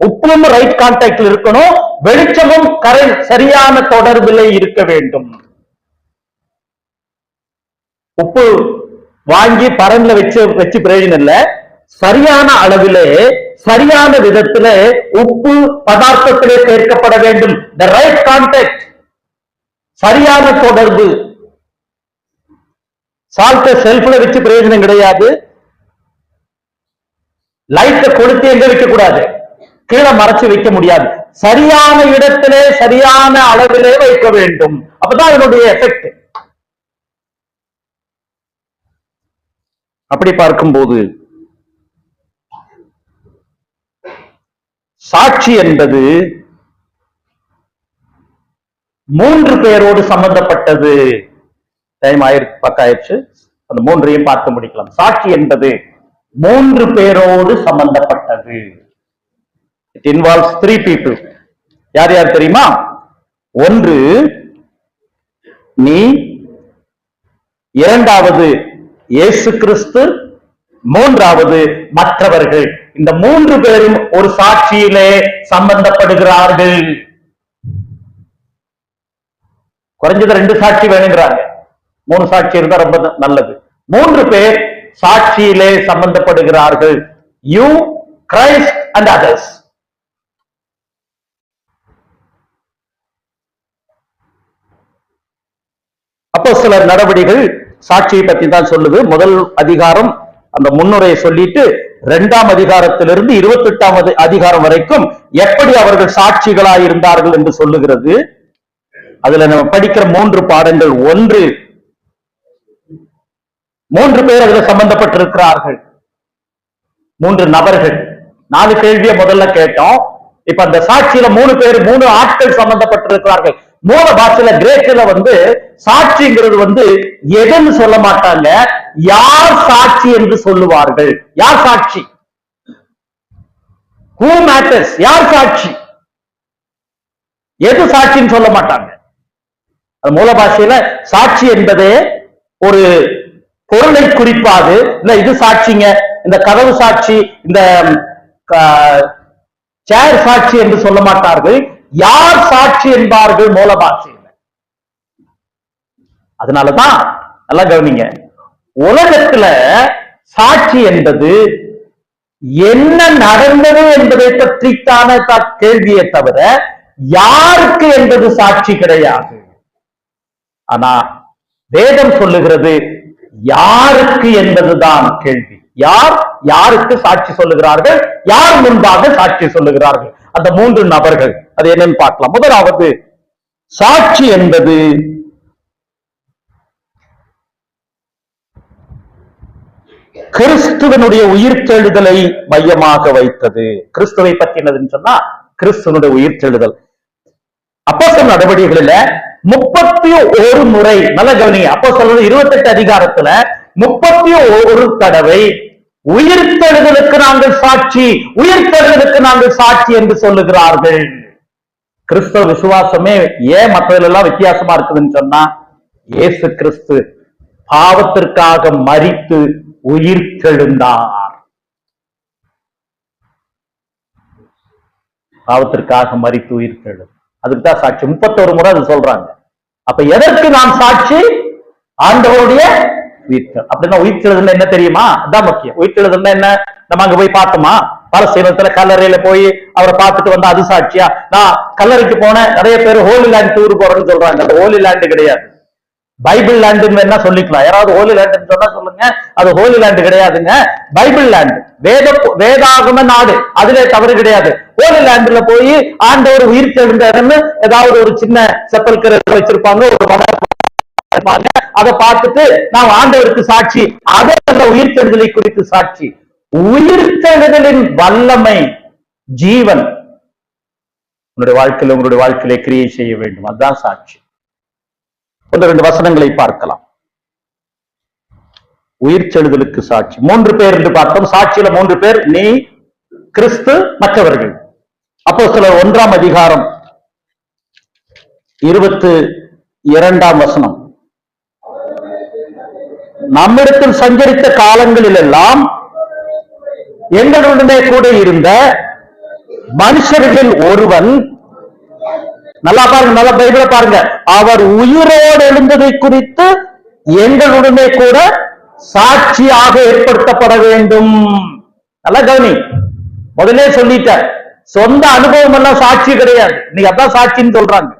உப்பும் ரைட் கான்டாக்ட் இருக்கணும், வெளிச்சமும் சரியான தொடர்பில் இருக்க வேண்டும். உப்பு வாங்கி பரன்ல வச்சு பிரயோஜனம் இல்ல. சரியான அளவிலே சரியான விதத்திலே உப்பு பதார்த்தத்திலே சேர்க்கப்பட வேண்டும். த ரைட் கான்டாக்ட், சரியான தொடர்பு. சால்ட்ட செல்ஃப்ல வச்சு பிரயோஜனம் கிடையாது. லைட்டை கொளுத்தி எங்க வைக்க கூடாது? கீழே மறைச்சு வைக்க முடியாது. சரியான இடத்திலே சரியான அளவிலே வைக்க வேண்டும். அப்பதான் அதனுடைய எஃபெக்ட். அப்படி பார்க்கும்போது சாட்சி என்பது 3 பேரோடு சம்பந்தப்பட்டது. டைம் ஆயிடுச்சு, அந்த 3ஐயும் பார்த்து முடிக்கலாம். சாட்சி என்பது 3 பேரோடு சம்பந்தப்பட்டது. It involves 3 people. யார் யார் தெரியுமா? ஒன்று நீ, இரண்டாவது இயேசு கிறிஸ்து, மூன்றாவது மற்றவர்கள். இந்த 3 பேரும் ஒரு சாட்சியிலே சம்பந்தப்படுகிறார்கள். குறைஞ்சது 2 சாட்சி வேணுங்கிறாங்க. 3 சாட்சி இருந்தா ரொம்ப நல்லது. 3 பேர் சாட்சியிலே சம்பந்தப்படுகிறார்கள். You, Christ and others. அப்போஸ்தலர் நடவடிக்கைகள் சாட்சியை பற்றி தான் சொல்லுது. முதல் அதிகாரம் அந்த முன்னுரையை சொல்லிட்டு 2ஆம் அதிகாரத்திலிருந்து 28ஆம் அதிகாரம் வரைக்கும் எப்படி அவர்கள் சாட்சிகளாய் இருந்தார்கள் என்று சொல்லுகிறது. அதுல நம்ம படிக்கிற 3 பாடங்கள். 1, 3 பேர் அதுல சம்பந்தப்பட்டிருக்கிறார்கள். 3 நபர்கள். 4 கேள்வியை முதல்ல கேட்டோம். இப்ப அந்த சாட்சியில 3 பேர், 3 ஆட்கள் சம்பந்தப்பட்டிருக்கிறார்கள். மூல பாஷையில கிரேக்கில சாட்சிங்கிறது எதுன்னு சொல்ல மாட்டாங்க, யார் சாட்சி என்று சொல்லுவார்கள். யார் சாட்சி? who matters? யார் சாட்சி? எது சாட்சின்னு சொல்ல மாட்டாங்க. மூல பாஷையில சாட்சி என்பதே ஒரு பொருளை குறிப்பாது. இல்ல இது சாட்சிங்க, இந்த கதவு சாட்சி, இந்த சேர் சாட்சி என்று சொல்ல மாட்டார்கள். யார் சாட்சி என்பார்கள் மூல பாஷையில். அதனாலதான் நல்லா கவனிங்க, உலகத்துல சாட்சி என்பது என்ன நடந்தது என்பதை பற்றித்தான கேள்வியை தவிர யாருக்கு என்பது சாட்சி கிடையாது. ஆனா வேதம் சொல்லுகிறது யாருக்கு என்பதுதான் கேள்வி. யார் யாருக்கு சாட்சி சொல்லுகிறார்கள், யார் முன்பாக சாட்சி சொல்லுகிறார்கள்? அந்த 3 நபர்கள் அது என்னன்னு பார்க்கலாம். முதலாவது, சாட்சி என்பது கிறிஸ்துவனுடைய உயிர்த்தெழுதலை மையமாக வைத்தது. கிறிஸ்துவை பற்றினதுன்னு சொன்னா கிறிஸ்துவனுடைய உயிர்த்தெழுதல். அப்போஸ்தலர் நடவடிக்கைகளில 31 முறை, நல்ல கவனிங்க, அப்போஸ்தலர் 28 அதிகாரத்துல 31 தடவை உயிர்த்தெழுதலுக்கு நாங்கள் சாட்சி, உயிர்த்தெழுதலுக்கு நாங்கள் சாட்சி என்று சொல்லுகிறார்கள். கிறிஸ்தவ விசுவாசமே ஏன் மற்றதெல்லாம் வித்தியாசமா இருக்குதுன்னு சொன்னா, இயேசு கிறிஸ்து பாவத்திற்காக மரித்து உயிர்த்தெழுந்தார். பாவத்திற்காக மரித்து உயிர்த்தெழு, அதுக்கு தான் சாட்சி. 31 முறை அது சொல்றாங்க. அப்ப எதற்கு நாம் சாட்சி? ஆண்டவருடைய உயிர்த்தெழு. அப்படின்னா உயிர்த்தெழுதல் என்ன தெரியுமா? அதான் முக்கியம். உயிர்த்தெழுதல் என்ன? நம்ம அங்க போய் பார்த்தோமா? பாலஸ்தீனத்துல கல்லறையில போய் அவரை பார்த்துட்டு வந்தா அது சாட்சியா? நான் கல்லறைக்கு போன நிறைய பேர் ஹோலி லேண்ட் டூர் போறேன்னு சொல்றாங்க. அது ஹோலி லேண்ட் கிடையாது, பைபிள் லேண்ட் என்ன சொல்லிக்கலாம். யாராவது ஹோலி லேண்ட் சொன்னா சொல்லுங்க. அது ஹோலி லேண்ட் கிடையாதுங்க, பைபிள் லேண்ட், வேதாகம நாடு, அதுல தவறு கிடையாது. ஹோலி லேண்ட்ல போய் ஆண்டவர் உயிர் தெழுந்தாருன்னு ஏதாவது ஒரு சின்ன செப்பல்கரை வச்சிருப்பாங்க, ஒரு அதை பார்த்துட்டு நாம் ஆண்டவருக்கு சாட்சி, அதை உயிர் தெழுதலை குறித்து சாட்சி. உயிர்த்தெழுதலின் வல்லமை, ஜீவன் உங்களுடைய வாழ்க்கையில கிரியை செய்ய வேண்டும், அதுதான் சாட்சி. 1-2 வசனங்களை பார்க்கலாம். உயிர்த்தெழுதலுக்கு சாட்சி 3 பேர் என்று பார்த்தோம். சாட்சியில 3 பேர், நீ, கிறிஸ்து, மற்றவர்கள். அப்போஸ்தலர் 1ஆம் அதிகாரம் 22ஆம் வசனம், நம்மிடத்தில் சஞ்சரித்த காலங்களில் எல்லாம் எங்களுடனே கூட இருந்த மனுஷர்கள் ஒருவன், நல்லா பாருங்க, நல்லா பைபிளை பாருங்க, அவர் உயிரோடு எழுந்ததை குறித்து எங்களுடனே கூட சாட்சியாக ஏற்படுத்தப்பட வேண்டும். நல்லா கவனி, முதலே சொல்லிட்ட, சொந்த அனுபவம் எல்லாம் சாட்சி கிடையாது. நீங்க அதான் சாட்சின்னு சொல்றாங்க.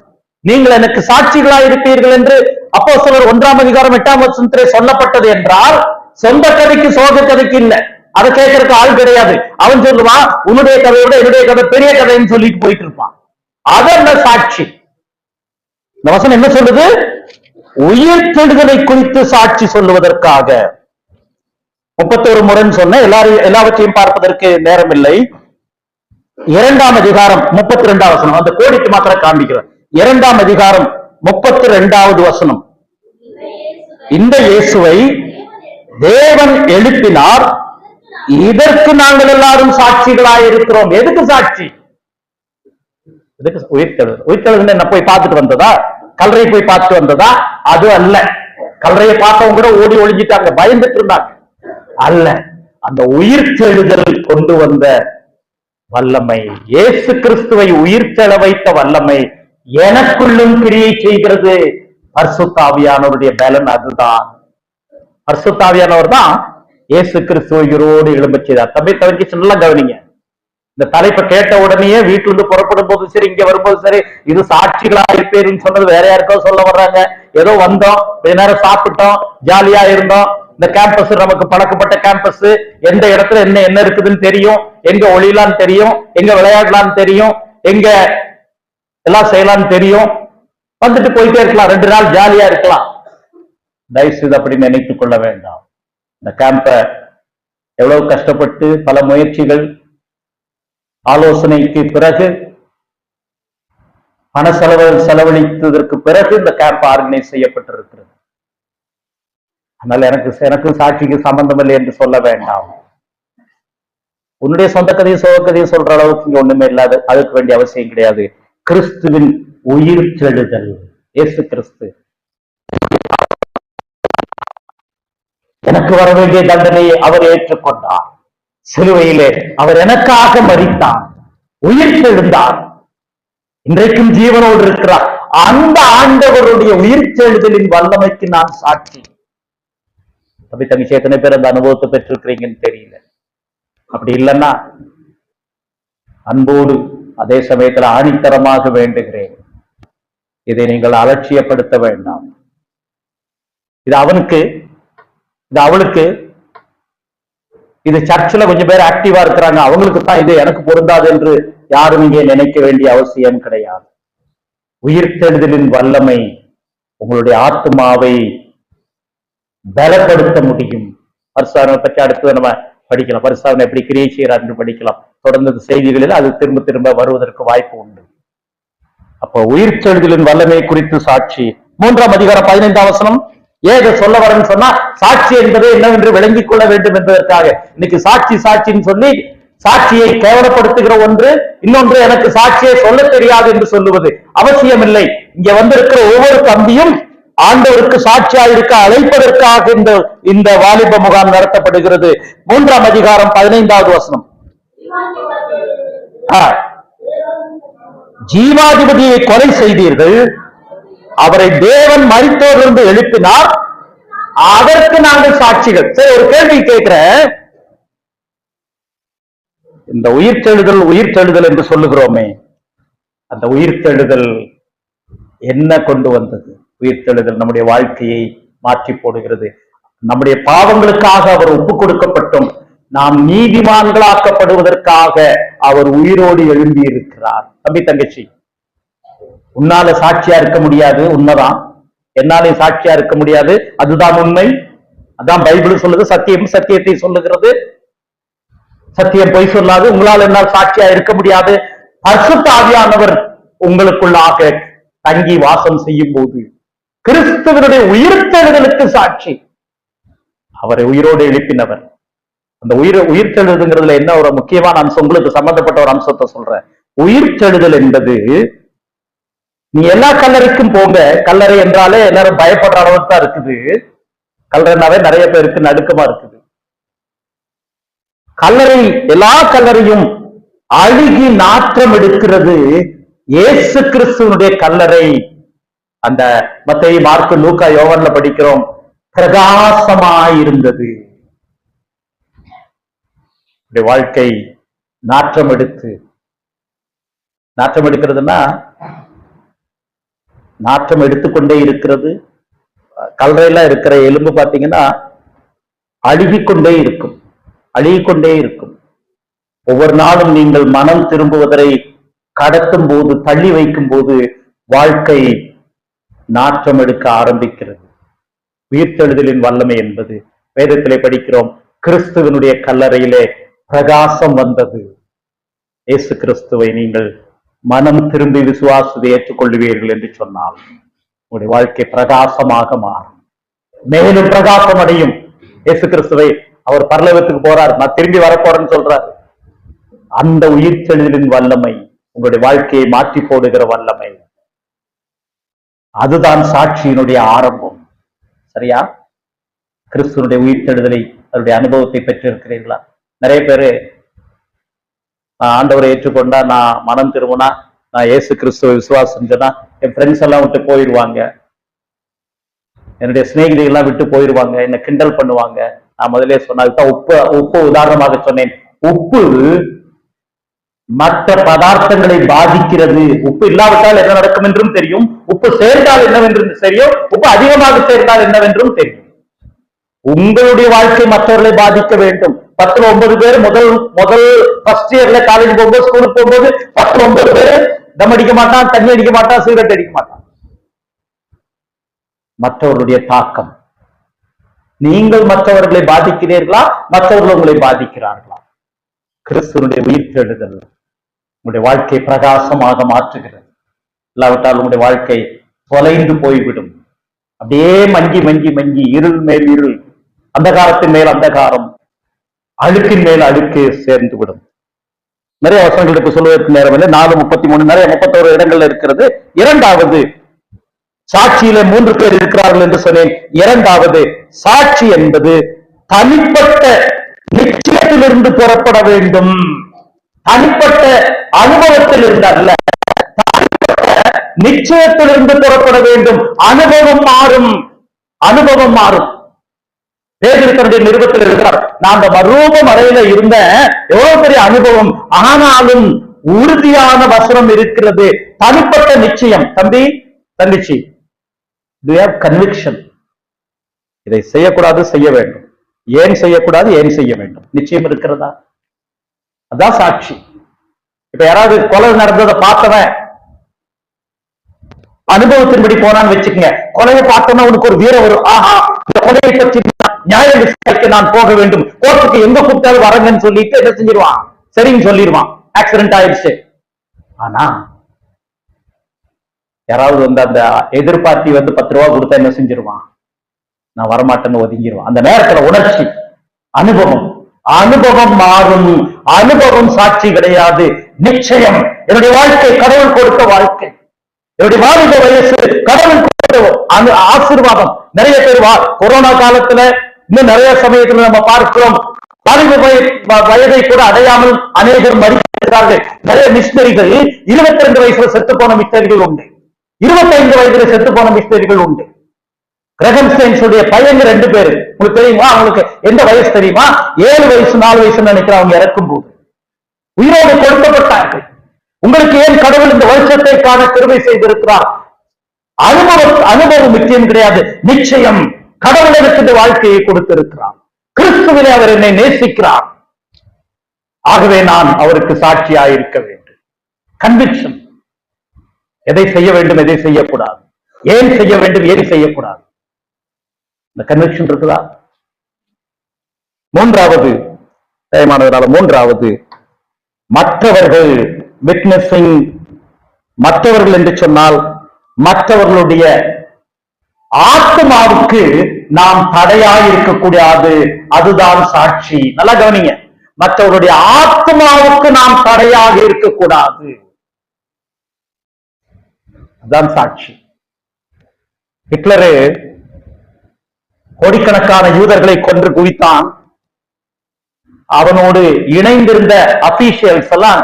நீங்கள் எனக்கு சாட்சிகளா இருப்பீர்கள் என்று அப்போஸ்தலர் 1ஆம் அதிகாரம் 8ஆம் வசனத்திலே சொல்லப்பட்டது என்றால், சொந்த கதைக்கு சோக கதைக்கு இல்ல, அதை கேட்கறதுக்கு ஆள் கிடையாது. அவன் சொல்லுவான், உன்னுடைய கதையோட என்னுடைய கதை பெரிய கதைன்னு சொல்லிட்டு போயிட்டு இருப்பான். அதல்ல சாட்சி. இந்த வசனம் என்ன சொல்லுது? உயிர்த்தெழுதலை குறித்து சாட்சி சொல்லுவதற்காக. 31 முறைன்னு சொன்ன எல்லாவற்றையும் பார்ப்பதற்கு நேரம் இல்லை. 2ஆம் அதிகாரம் 32ஆம் வசனம், அந்த கோடிட்டு மாத்திரம் காண்பிக்கிறேன். 2ஆம் அதிகாரம் 32வது வசனம், இந்த இயேசுவை தேவன் எழுப்பினார், இதற்கு நாங்கள் எல்லாரும் சாட்சிகளாய் இருக்கிறோம். எதுக்கு சாட்சி? உயிர்த்தெழுதல். உயிர்த்தெழுதல் என்ன போய் பார்த்துட்டு வந்ததா? கல்லறை போய் பார்த்துட்டு வந்ததா? அது அல்ல. கல்லறையை பார்த்தவங்க கூட ஓடி ஒளிஞ்சிட்டாங்க, பயந்துட்டு இருந்தாங்க. அல்ல, அந்த உயிர்த்தெழுதல் கொண்டு வந்த வல்லமை, இயேசு கிறிஸ்துவை உயிர்த்தெழ வைத்த வல்லமை எனக்குள்ளும் கிரியை செய்கிறது. பரிசுத்த ஆவியானவருடைய பலன் அதுதான். பரிசுத்த ஆவியானவர் தான் இயேசு கிறிஸ்துவை உயிரோடு எழும்ப செய்தார். தம்பி நல்லா கவனிங்க. இந்த தலைப்பை கேட்ட உடனே வீட்டுல இருந்து புறப்படும் போது சரி, இங்க வரும்போது சரி, இது சாட்சிகளா இருப்பேன்னு சொன்னது வேற யாருக்கோ சொல்ல வர்றாங்க. ஏதோ வந்தோம், கொஞ்ச நேரம் சாப்பிட்டோம், ஜாலியா இருந்தோம். இந்த கேம்பஸ் நமக்கு பழக்கப்பட்ட கேம்பஸ், எந்த இடத்துல என்ன என்ன இருக்குதுன்னு தெரியும், எங்க ஒளியலான்னு தெரியும், எங்க விளையாடலான்னு தெரியும், எங்க எல்லாம் செய்யலாம்னு தெரியும். வந்துட்டு போயிட்டே இருக்கலாம், 2 நாள் ஜாலியா இருக்கலாம். தயவுசெய்து அப்படி நினைத்துக் கொள்ள வேண்டாம். இந்த கேம்ப எவ்வளவு கஷ்டப்பட்டு பல முயற்சிகள் ஆலோசனைக்கு பிறகு, பண செலவழித்ததற்கு பிறகு இந்த கேம்ப் ஆர்கனைஸ் செய்யப்பட்டிருக்கிறது. அதனால எனக்கும் சாட்சிக்கு சம்பந்தம் இல்லை என்று சொல்ல வேண்டாம். உன்னுடைய சொந்த கதையும் சோக கதையும் சொல்ற அளவுக்கு இங்க ஒண்ணுமே இல்லாது, அதுக்கு வேண்டிய அவசியம் கிடையாது. கிறிஸ்துவின் உயிர்த்தெழுதல், இயேசு கிறிஸ்து எனக்கு வர வேண்டிய தண்டனையை அவர் ஏற்றுக்கொண்டார். சிலுவையிலே அவர் எனக்காக மரித்தார், உயிர்த்தெழுந்தார், இன்றைக்கும் ஜீவனோடு இருக்கிறார். அந்த ஆண்டவருடைய உயிர்த்தெழுதலின் வல்லமைக்கு நான் சாட்சி. தங்கச்சி எத்தனை பேர் அந்த அனுபவத்தை பெற்றிருக்கிறீங்கன்னு தெரியல. அப்படி இல்லைன்னா அன்போடு அதே சமயத்தில் ஆணித்தரமாக வேண்டுகிறேன், இதை நீங்கள் அலட்சியப்படுத்த வேண்டாம். இது அவனுக்கு, இது அவளுக்கு, இது சர்ச்சில் கொஞ்சம் பேர் ஆக்டிவா இருக்கிறாங்க, அவங்களுக்கு தான் இது, எனக்கு பொருந்தாது என்று யாரும் இங்கே நினைக்க வேண்டிய அவசியம் கிடையாது. உயிர்த்தெழுதலின் வல்லமை உங்களுடைய ஆத்மாவை பலப்படுத்த முடியும். பரிசுத்தவான்களை பற்றி அடுத்து நம்ம படிக்கலாம். பரிசுத்தவான் எப்படி கிரியை செய்கிறார் என்று படிக்கலாம். தொடர்ந்து செய்திகளில் அது திரும்ப திரும்ப வருவதற்கு வாய்ப்பு உண்டு. அப்போ உயிர்த்தெழுதலின் வல்லமை குறித்து சாட்சி 3ஆம் அதிகாரம் 15ஆம் வசனம். ஏக சொல்ல வரேன்னு சொன்னா சாட்சி என்பதை என்னவென்று விளங்கிக் கொள்ள வேண்டும் என்பதற்காக. இன்னைக்கு சாட்சி சாட்சின்னு சொல்லி சாட்சியை கேவலப்படுத்துகிற ஒன்று, இன்னொன்று எனக்கு சாட்சியை சொல்ல தெரியாது என்று சொல்லுவது அவசியம் இல்லை. இங்க வந்திருக்கிற ஒவ்வொரு தம்பியும் ஆண்டவருக்கு சாட்சியா இருக்க அழைப்பதற்காக இந்த வாலிப முகாம் நடத்தப்படுகிறது. 3ஆம் அதிகாரம் 15வது வசனம். ஜீவாதிபதியை கொலை செய்தீர்கள், அவரை தேவன் மரித்தோரிலிருந்து எழுப்பினார், அதற்கு நாங்கள் சாட்சிகள். சரி, ஒரு கேள்வி கேட்கிறேன். இந்த உயிர்த்தெழுதல் என்று சொல்லுகிறோமே, அந்த உயிர்த்தெழுதல் என்ன கொண்டு வந்தது? உயிர்த்தெழுதல் நம்முடைய வாழ்க்கையை மாற்றி போடுகிறது. நம்முடைய பாவங்களுக்காக அவர் ஒப்புக் கொடுக்கப்பட்டும் நாம் நீதிமான்களாக்கப்படுவதற்காக அவர் உயிரோடு எழும்பி இருக்கிறார். தம்பி தங்கச்சி, உன்னால சாட்சியா இருக்க முடியாது, உண்மைதான். என்னாலே சாட்சியா இருக்க முடியாது, அதுதான் உண்மை. அதான் பைபிள் சொல்லுது. சத்தியம் சத்தியத்தை சொல்லுகிறது, சத்தியம் பொய் சொல்லாது. உங்களால் என்னால் சாட்சியா இருக்க முடியாது. பரிசுத்த ஆவியானவர் உங்களுக்குள்ளாக தங்கி வாசம் செய்யும் போது கிறிஸ்துவனுடைய உயிர்த்தெழுதலுக்கு சாட்சி. அவரை உயிரோடு எழுப்பினவர். அந்த உயிர்த்தெழுதுங்கிறதுல என்ன ஒரு முக்கியமான அம்சம், உங்களுக்கு சம்பந்தப்பட்ட ஒரு அம்சத்தை சொல்றேன். உயிர்த்தெழுதல் என்பது, நீ எல்லா கல்லறைக்கும் போங்க, கல்லறை என்றாலே எல்லாரும் பயப்படுற அளவுக்கு தான் இருக்குது. கல்லறைனாவே நிறைய பேருக்கு நடுக்கமா இருக்குது. கல்லறை, எல்லா கல்லறையும் அழுகி நாற்றம் எடுக்கிறது. இயேசு கிறிஸ்துவனுடைய கல்லறை, அந்த மத்தேயு, மார்க்கு, லூக்கா, யோவான்ல படிக்கிறோம், பிரகாசமாயிருந்தது. வாழ்க்கை நாற்றம் எடுக்கிறதுனா நாற்றம் எடுத்துக்கொண்டே இருக்கிறது. கல்லறையில இருக்கிற எலும்பு பாத்தீங்கன்னா அழுகிக்கொண்டே இருக்கும். ஒவ்வொரு நாளும் நீங்கள் மனம் திரும்புவதை கடத்தும் போது, தள்ளி வைக்கும் போது வாழ்க்கை நாற்றம் எடுக்க ஆரம்பிக்கிறது. உயிர்த்தெழுதலின் வல்லமை என்பது வேதத்திலே படிக்கிறோம், கிறிஸ்துவனுடைய கல்லறையிலே பிரகாசம் வந்தது. இயேசு கிறிஸ்துவை நீங்கள் மனம் திரும்பி விசுவாசத்தை ஏற்றுக்கொள்ளுவீர்கள் என்று சொன்னால் உங்களுடைய வாழ்க்கை பிரகாசமாக மாறும், மேலும் பிரகாசம் அடையும். இயேசு கிறிஸ்துவை அவர் பரலோகத்துக்கு போறார், நான் திரும்பி வரப்போறேன்னு சொல்றார். அந்த உயிர்த்தெழுதலின் வல்லமை உங்களுடைய வாழ்க்கையை மாற்றி போடுகிற வல்லமை, அதுதான் சாட்சியினுடைய ஆரம்பம். சரியா? கிறிஸ்துவனுடைய உயிர்த்தெழுதலை, அதனுடைய அனுபவத்தை பெற்றிருக்கிறீர்களா? நிறைய பேரு ஆண்டவரை ஏற்றுக்கொண்டா, நான் மனம் திரும்பினா, நான் இயேசு கிறிஸ்துவ விசுவாசம் சொன்னா என் ஃப்ரெண்ட்ஸ் எல்லாம் விட்டு போயிடுவாங்க, என்னுடைய சிநேகிதிகள்லாம் விட்டு போயிடுவாங்க, என்னை கிண்டல் பண்ணுவாங்க. நான் முதலே சொன்னதுதான் உப்பு உதாரணமாக சொன்னேன். உப்பு மற்ற பதார்த்தங்களை பாதிக்கிறது. உப்பு இல்லாவிட்டால் என்ன நடக்கும் என்றும் தெரியும், உப்பு சேர்ந்தால் என்னவென்றும் தெரியும், உப்பு அதிகமாக சேர்ந்தால் என்னவென்றும் தெரியும். உங்களுடைய வாழ்க்கை மற்றவர்களை பாதிக்க வேண்டும். 10-9 பேர் முதல் ஃபர்ஸ்ட் இயர்ல காலேஜ் போகும்போது, ஸ்கூலுக்கு போகும்போது 10-9 பேர் தம் அடிக்க மாட்டான், தண்ணி அடிக்க மாட்டான், சிகரெட் அடிக்க மாட்டான். மற்றவர்களுடைய தாக்கம். நீங்கள் மற்றவர்களை பாதிக்கிறீர்களா, மற்றவர்கள் உங்களை பாதிக்கிறார்களா? கிறிஸ்துவனுடைய உயிர்த்தெழுதல் உங்களுடைய வாழ்க்கை பிரகாசமாக மாற்றுகிறது. இல்லாவிட்டால் உங்களுடைய வாழ்க்கை தொலைந்து போய்விடும். அப்படியே மங்கி மங்கி மங்கி, இருள் மேல் இருள், அந்தகாரத்தின் மேல் அந்தகாரம், அழுக்கின் மேல் அழுக்கு சேர்ந்து விடும். நிறைய வசனங்களுக்கு சொல்வதற்கு நேரம் இல்லை. 4:33 நிறைய 31 இடங்கள்ல இருக்கிறது. இரண்டாவது, சாட்சியில 3 பேர் இருக்கிறார்கள் என்று சொன்னேன். இரண்டாவது, சாட்சி என்பது தனிப்பட்ட நிச்சயத்திலிருந்து புறப்பட வேண்டும். தனிப்பட்ட அனுபவத்தில் இருந்து அல்ல, நிச்சயத்திலிருந்து புறப்பட வேண்டும். அனுபவம் மாறும். பேதுரு நிருபத்தில் இருக்கிறார், நான் அந்த மரூபம் அறையில இருந்த எவ்வளவு பெரிய அனுபவம், ஆனாலும் உறுதியான வசனம் இருக்கிறது. தனிப்பட்ட நிச்சயம். தம்பி தங்கச்சி, do you have conviction? இதை செய்யக்கூடாது, செய்ய வேண்டும். ஏன் செய்யக்கூடாது, ஏன் செய்ய வேண்டும், நிச்சயம் இருக்கிறதா? அதான் சாட்சி. இப்ப யாராவது கொலை நடந்ததை பார்த்தவன் அனுபவத்தின்படி போனான்னு வச்சுக்கங்க, கொலையை பார்த்தோம்னா உனக்கு ஒரு வீரம் வரும். ஆஹா, இந்த கொலையை பற்றி நியாய விசாரிக்க நான் போக வேண்டும், கோர்ட்டுக்கு எங்க கூப்பிட்டாலும் வரங்கன்னு சொல்லிட்டு என்ன செஞ்சிருவான், சரின்னு சொல்லிடுவான், ஆக்சிடென்ட் ஆயிடுச்சு. ஆனா யாராவது வந்து அந்த எதிர்பார்த்தி வந்து 10 ரூபா கொடுத்தா என்ன செஞ்சிருவான், நான் வரமாட்டேன்னு ஒதுங்கிடுவான். அந்த நேரத்துல உணர்ச்சி, அனுபவம், அனுபவம் மாறும். அனுபவம் சாட்சி கிடையாது, நிச்சயம். என்னுடைய வாழ்க்கை கடவுள் கொடுத்த வாழ்க்கை, என்னுடைய வாலிப வயசு கடவுள் கொடுத்த ஆசீர்வாதம். நிறைய பேர் கொரோனா காலத்துல இன்னும் நிறைய சமயத்துல நம்ம பார்க்கிறோம், வாலிப வயதை கூட அடையாமல் அநேகர் மறிக்கிறார்கள். நிறைய மிஷனரிகள் 22 வயசுல செத்து போன மிஷனரிகள் உண்டு, 25 வயதுல செத்து போன மிஷனரிகள் உண்டு. கிரகம் ஸ்டெயின்ஸுடைய பையங்க 2 பேரு, உங்களுக்கு தெரியுமா? அவங்களுக்கு எந்த வயசு தெரியுமா? 7 வயசு 4 வயசுன்னு நினைக்கிறேன். அவங்க இறக்கும் போது உயிரோடு கொடுக்கப்பட்டார்கள். உங்களுக்கு ஏன் கடவுள் இந்த வருஷத்தை காண கிருபை செய்திருக்கிறார்? அனுபவம் முக்கியம் கிடையாது, நிச்சயம். கடவுள் எனக்கு இந்த வாழ்க்கையை கொடுத்திருக்கிறார், கிறிஸ்துவிலே அவர் என்னை நேசிக்கிறார், ஆகவே நான் அவருக்கு சாட்சியாயிருக்க வேண்டும். கன்விக்ஷன், எதை செய்ய வேண்டும், எதை செய்யக்கூடாது, ஏன் செய்ய வேண்டும், ஏன் செய்யக்கூடாது, இந்த கன்விக்ஷன் இருக்குதா? மூன்றாவது, மற்றவர்கள் விட்னஸிங். மற்றவர்கள் என்று சொன்னால் மற்றவர்களுடைய ஆத்மாவுக்கு நாம் தடையாய் இருக்கக்கூடாது, அதுதான் சாட்சி. நல்லா கவனிங்க, மற்றவருடைய ஆத்மாவுக்கு நாம் தடையாக இருக்கக்கூடாது, அதுதான் சாட்சி. ஹிட்லரு கோடிக்கணக்கான யூதர்களை கொன்று குவித்தான். அவனோடு இணைந்திருந்த அபிஷியல்ஸ் எல்லாம்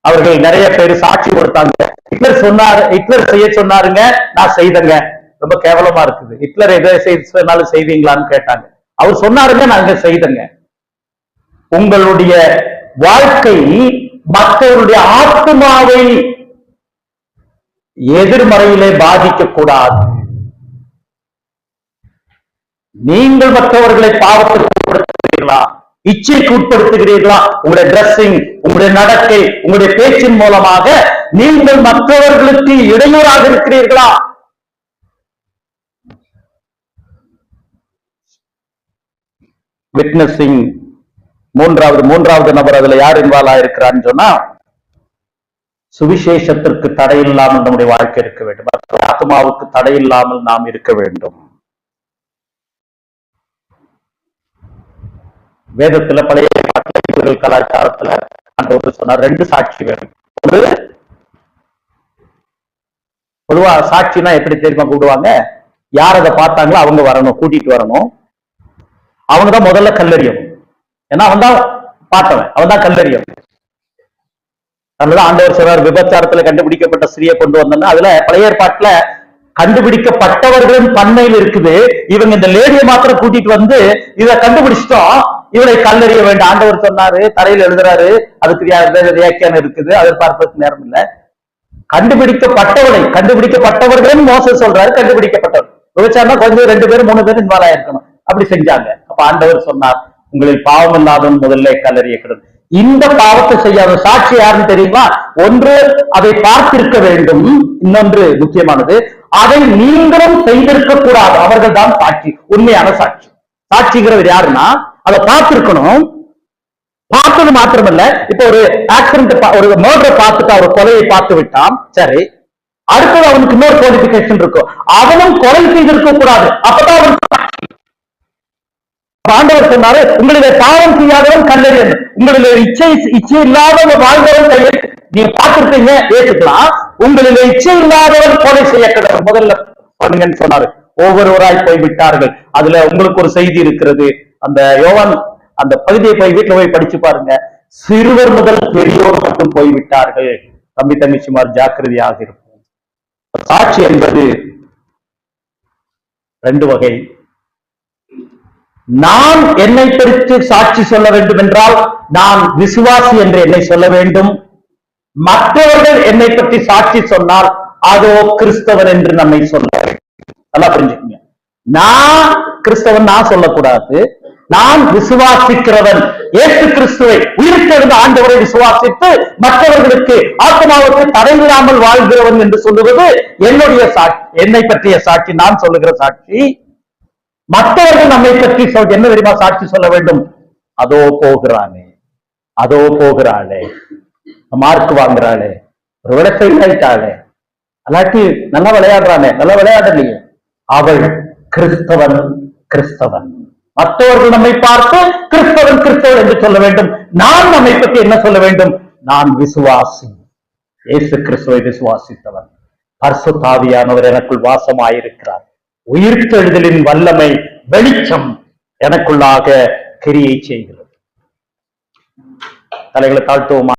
அவர்கள் நிறைய பேர் சாட்சி கொடுத்தாங்க. ஹிட்லர் செய்ய சொன்னாருங்க, நான் செய்தங்க. ரொம்ப கேவலமா இருக்குது. ஹிட்லர் எதை சொன்னாலும் செய்வீங்களான்னு கேட்டாங்க. அவர் சொன்னாருங்க, நாங்க செய்தங்க. உங்களுடைய வாழ்க்கை மற்றவருடைய ஆத்மாவை எதிர்மறையிலே பாதிக்க கூடாது. நீங்கள் மற்றவர்களை பாவத்திற்கு உட்படுத்துகிறீர்களா, இச்சைக்கு உட்படுத்துகிறீர்களா? உங்களுடைய டிரெஸ்ஸிங், உங்களுடைய நடக்கை, உங்களுடைய பேச்சின் மூலமாக நீங்கள் மற்றவர்களுக்கு இடையூறாக இருக்கிறீர்களா? விட்னஸிங். மூன்றாவது நபர் அதுல யார் இன்வால்வ் ஆயிருக்கிறான்னு சொன்னா, சுவிசேஷத்திற்கு தடை இல்லாமல் நம்முடைய வாழ்க்கை இருக்க வேண்டும், ஆத்மாவுக்கு தடை இல்லாமல் நாம் இருக்க வேண்டும். வேதத்துல பழைய கலாச்சாரத்துல சொன்னார், 2 சாட்சி வேணும். பொதுவா சாட்சினா எப்படி தெரியுமா கூடுவாங்க? யார் அதை பார்த்தாங்களோ அவங்க வரணும், கூட்டிட்டு வரணும். அவங்க தான் முதல்ல கல்லறியும், ஏன்னா அவன் தான் பார்த்தவன், அவன் தான் கல்லறியும். அதனாலதான் ஆண்டவர் சொல்றார், விபச்சாரத்துல கண்டுபிடிக்கப்பட்ட ஸ்திரியை கொண்டு வந்தோம்னா, அதுல பழைய ஏற்பாட்டுல கண்டுபிடிக்கப்பட்டவர்களின் பண்ணையில் இருக்குது. இவங்க இந்த லேடியை மாத்திரம் கூட்டிட்டு வந்து இதை கண்டுபிடிச்சிட்டோம், இவளை கல்லறிய வேண்டும். ஆண்டவர் சொன்னாரு, தரையில் எழுதுறாரு, அதுக்கு வியாக்கியானம் இருக்குது, அதை பார்ப்பதற்கு நேரம் இல்லை. கண்டுபிடிக்கப்பட்டவர்கள் மோசஸ் சொல்றாரு, கண்டுபிடிக்கப்பட்டவர். விபச்சாரம் கொஞ்சம் 2 பேர் 3 பேர் இன்வால்வ் ஆயிருக்கணும். அப்படி செஞ்சாங்க. அப்ப ஆண்டவர் சொன்னார், உங்களில் பாவம் இல்லாதவன் முதல்ல கல்லறிய கிடந்து. இந்த பாவத்தை செய்யாத சாட்சி யாருன்னு தெரியுமா? ஒன்று அதை பார்த்திருக்க வேண்டும், இன்னொன்று முக்கியமானது அதை நீங்களும் செய்திருக்க கூடாது. அவர்கள் தான் சாட்சி, உண்மையான சாட்சி. சாட்சிங்கிறவர் யாருன்னா அதை பார்த்திருக்கணும். பார்த்தது மாத்திரமல்ல, இப்ப ஒரு ஆக்சிடென்ட், ஒரு மர்டர் பார்த்துட்டா, ஒரு கொலையை பார்த்து விட்டான், சரி, அடுத்தது அவனுக்கு இன்னொரு குவாலிபிகேஷன் இருக்கும், அவனும் கொலை செய்திருக்க கூடாது. அப்பதான் அவன் ஆண்டவர் சொன்னாரு, உங்களிலே பாவம் செய்யாதவன் கல்லறியன், உங்களிலே இச்சை இல்லாதவன் வாழ்ந்தவன் கையை நீங்க பார்த்திருக்கீங்க, ஏற்றுக்கலாம். உங்களிலே இச்சை இல்லாதவன் கொலை செய்ய கிடையாது, முதல்ல பண்ணுங்கன்னு சொன்னாரு. ஒவ்வொருவராய் போய்விட்டார்கள். அதுல உங்களுக்கு ஒரு செய்தி இருக்கிறது. அந்த யோவான் அந்த பகுதியை போய் வீட்டுல போய் படிச்சு பாருங்க. சிறுவர் முதல் பெரியோர் மட்டும் போய்விட்டார்கள். தம்பி தங்கச்சிமார் ஜாக்கிரதையாக இருப்போம். சாட்சி என்பது 2 வகை. நான் என்னை குறித்து சாட்சி சொல்ல வேண்டும் என்றால் நான் விசுவாசி என்று என்னை சொல்ல வேண்டும். மற்றவர்கள் என்னை பற்றி சாட்சி சொன்னால் அதோ கிறிஸ்தவன் என்று நம்மை சொல்ல வேண்டும். நல்லா புரிஞ்சுக்கங்க. நான் கிறிஸ்தவன் நான் சொல்லக்கூடாது. நான் விசுவாசிக்கிறவன், இயேசு கிறிஸ்துவை உயிர்த்தெழுந்த ஆண்டவரை விசுவாசித்து மற்றவர்களுக்கு ஆத்மாவுக்கு தடையில்லாமல் வாழ்கிறவன் என்று சொல்லுவது என்னுடைய சாட்சி, என்னை பற்றிய சாட்சி, நான் சொல்லுகிற சாட்சி. மற்றவர்கள் நம்மை பற்றி என்ன தெரியுமா சாட்சி சொல்ல வேண்டும்? அதோ போகிறானே, அதோ போகிறாளே, மார்க் வாங்குறாளே, ஒரு விளக்கை ஆயிட்டாளே, அல்லாட்டி நல்லா விளையாடுறானே, நல்லா விளையாடலையே, அவள் கிறிஸ்தவன், கிறிஸ்தவன். மற்றவர்கள் நம்மை பார்த்து கிறிஸ்தவன் கிறிஸ்தவன் என்று சொல்ல வேண்டும். நான் நம்மை பற்றி என்ன சொல்ல வேண்டும்? நான் விசுவாசி, இயேசு கிறிஸ்துவை விசுவாசித்தவன், பரிசுத்த ஆவியானவர் எனக்குள் வாசமாயிருக்கிறார், உயிர்த்தெழுதலின் வல்லமை வெளிச்சம் எனக்குள்ளாக கிரியை செய்கிறது. தலைகளை தாழ்த்துவோமா?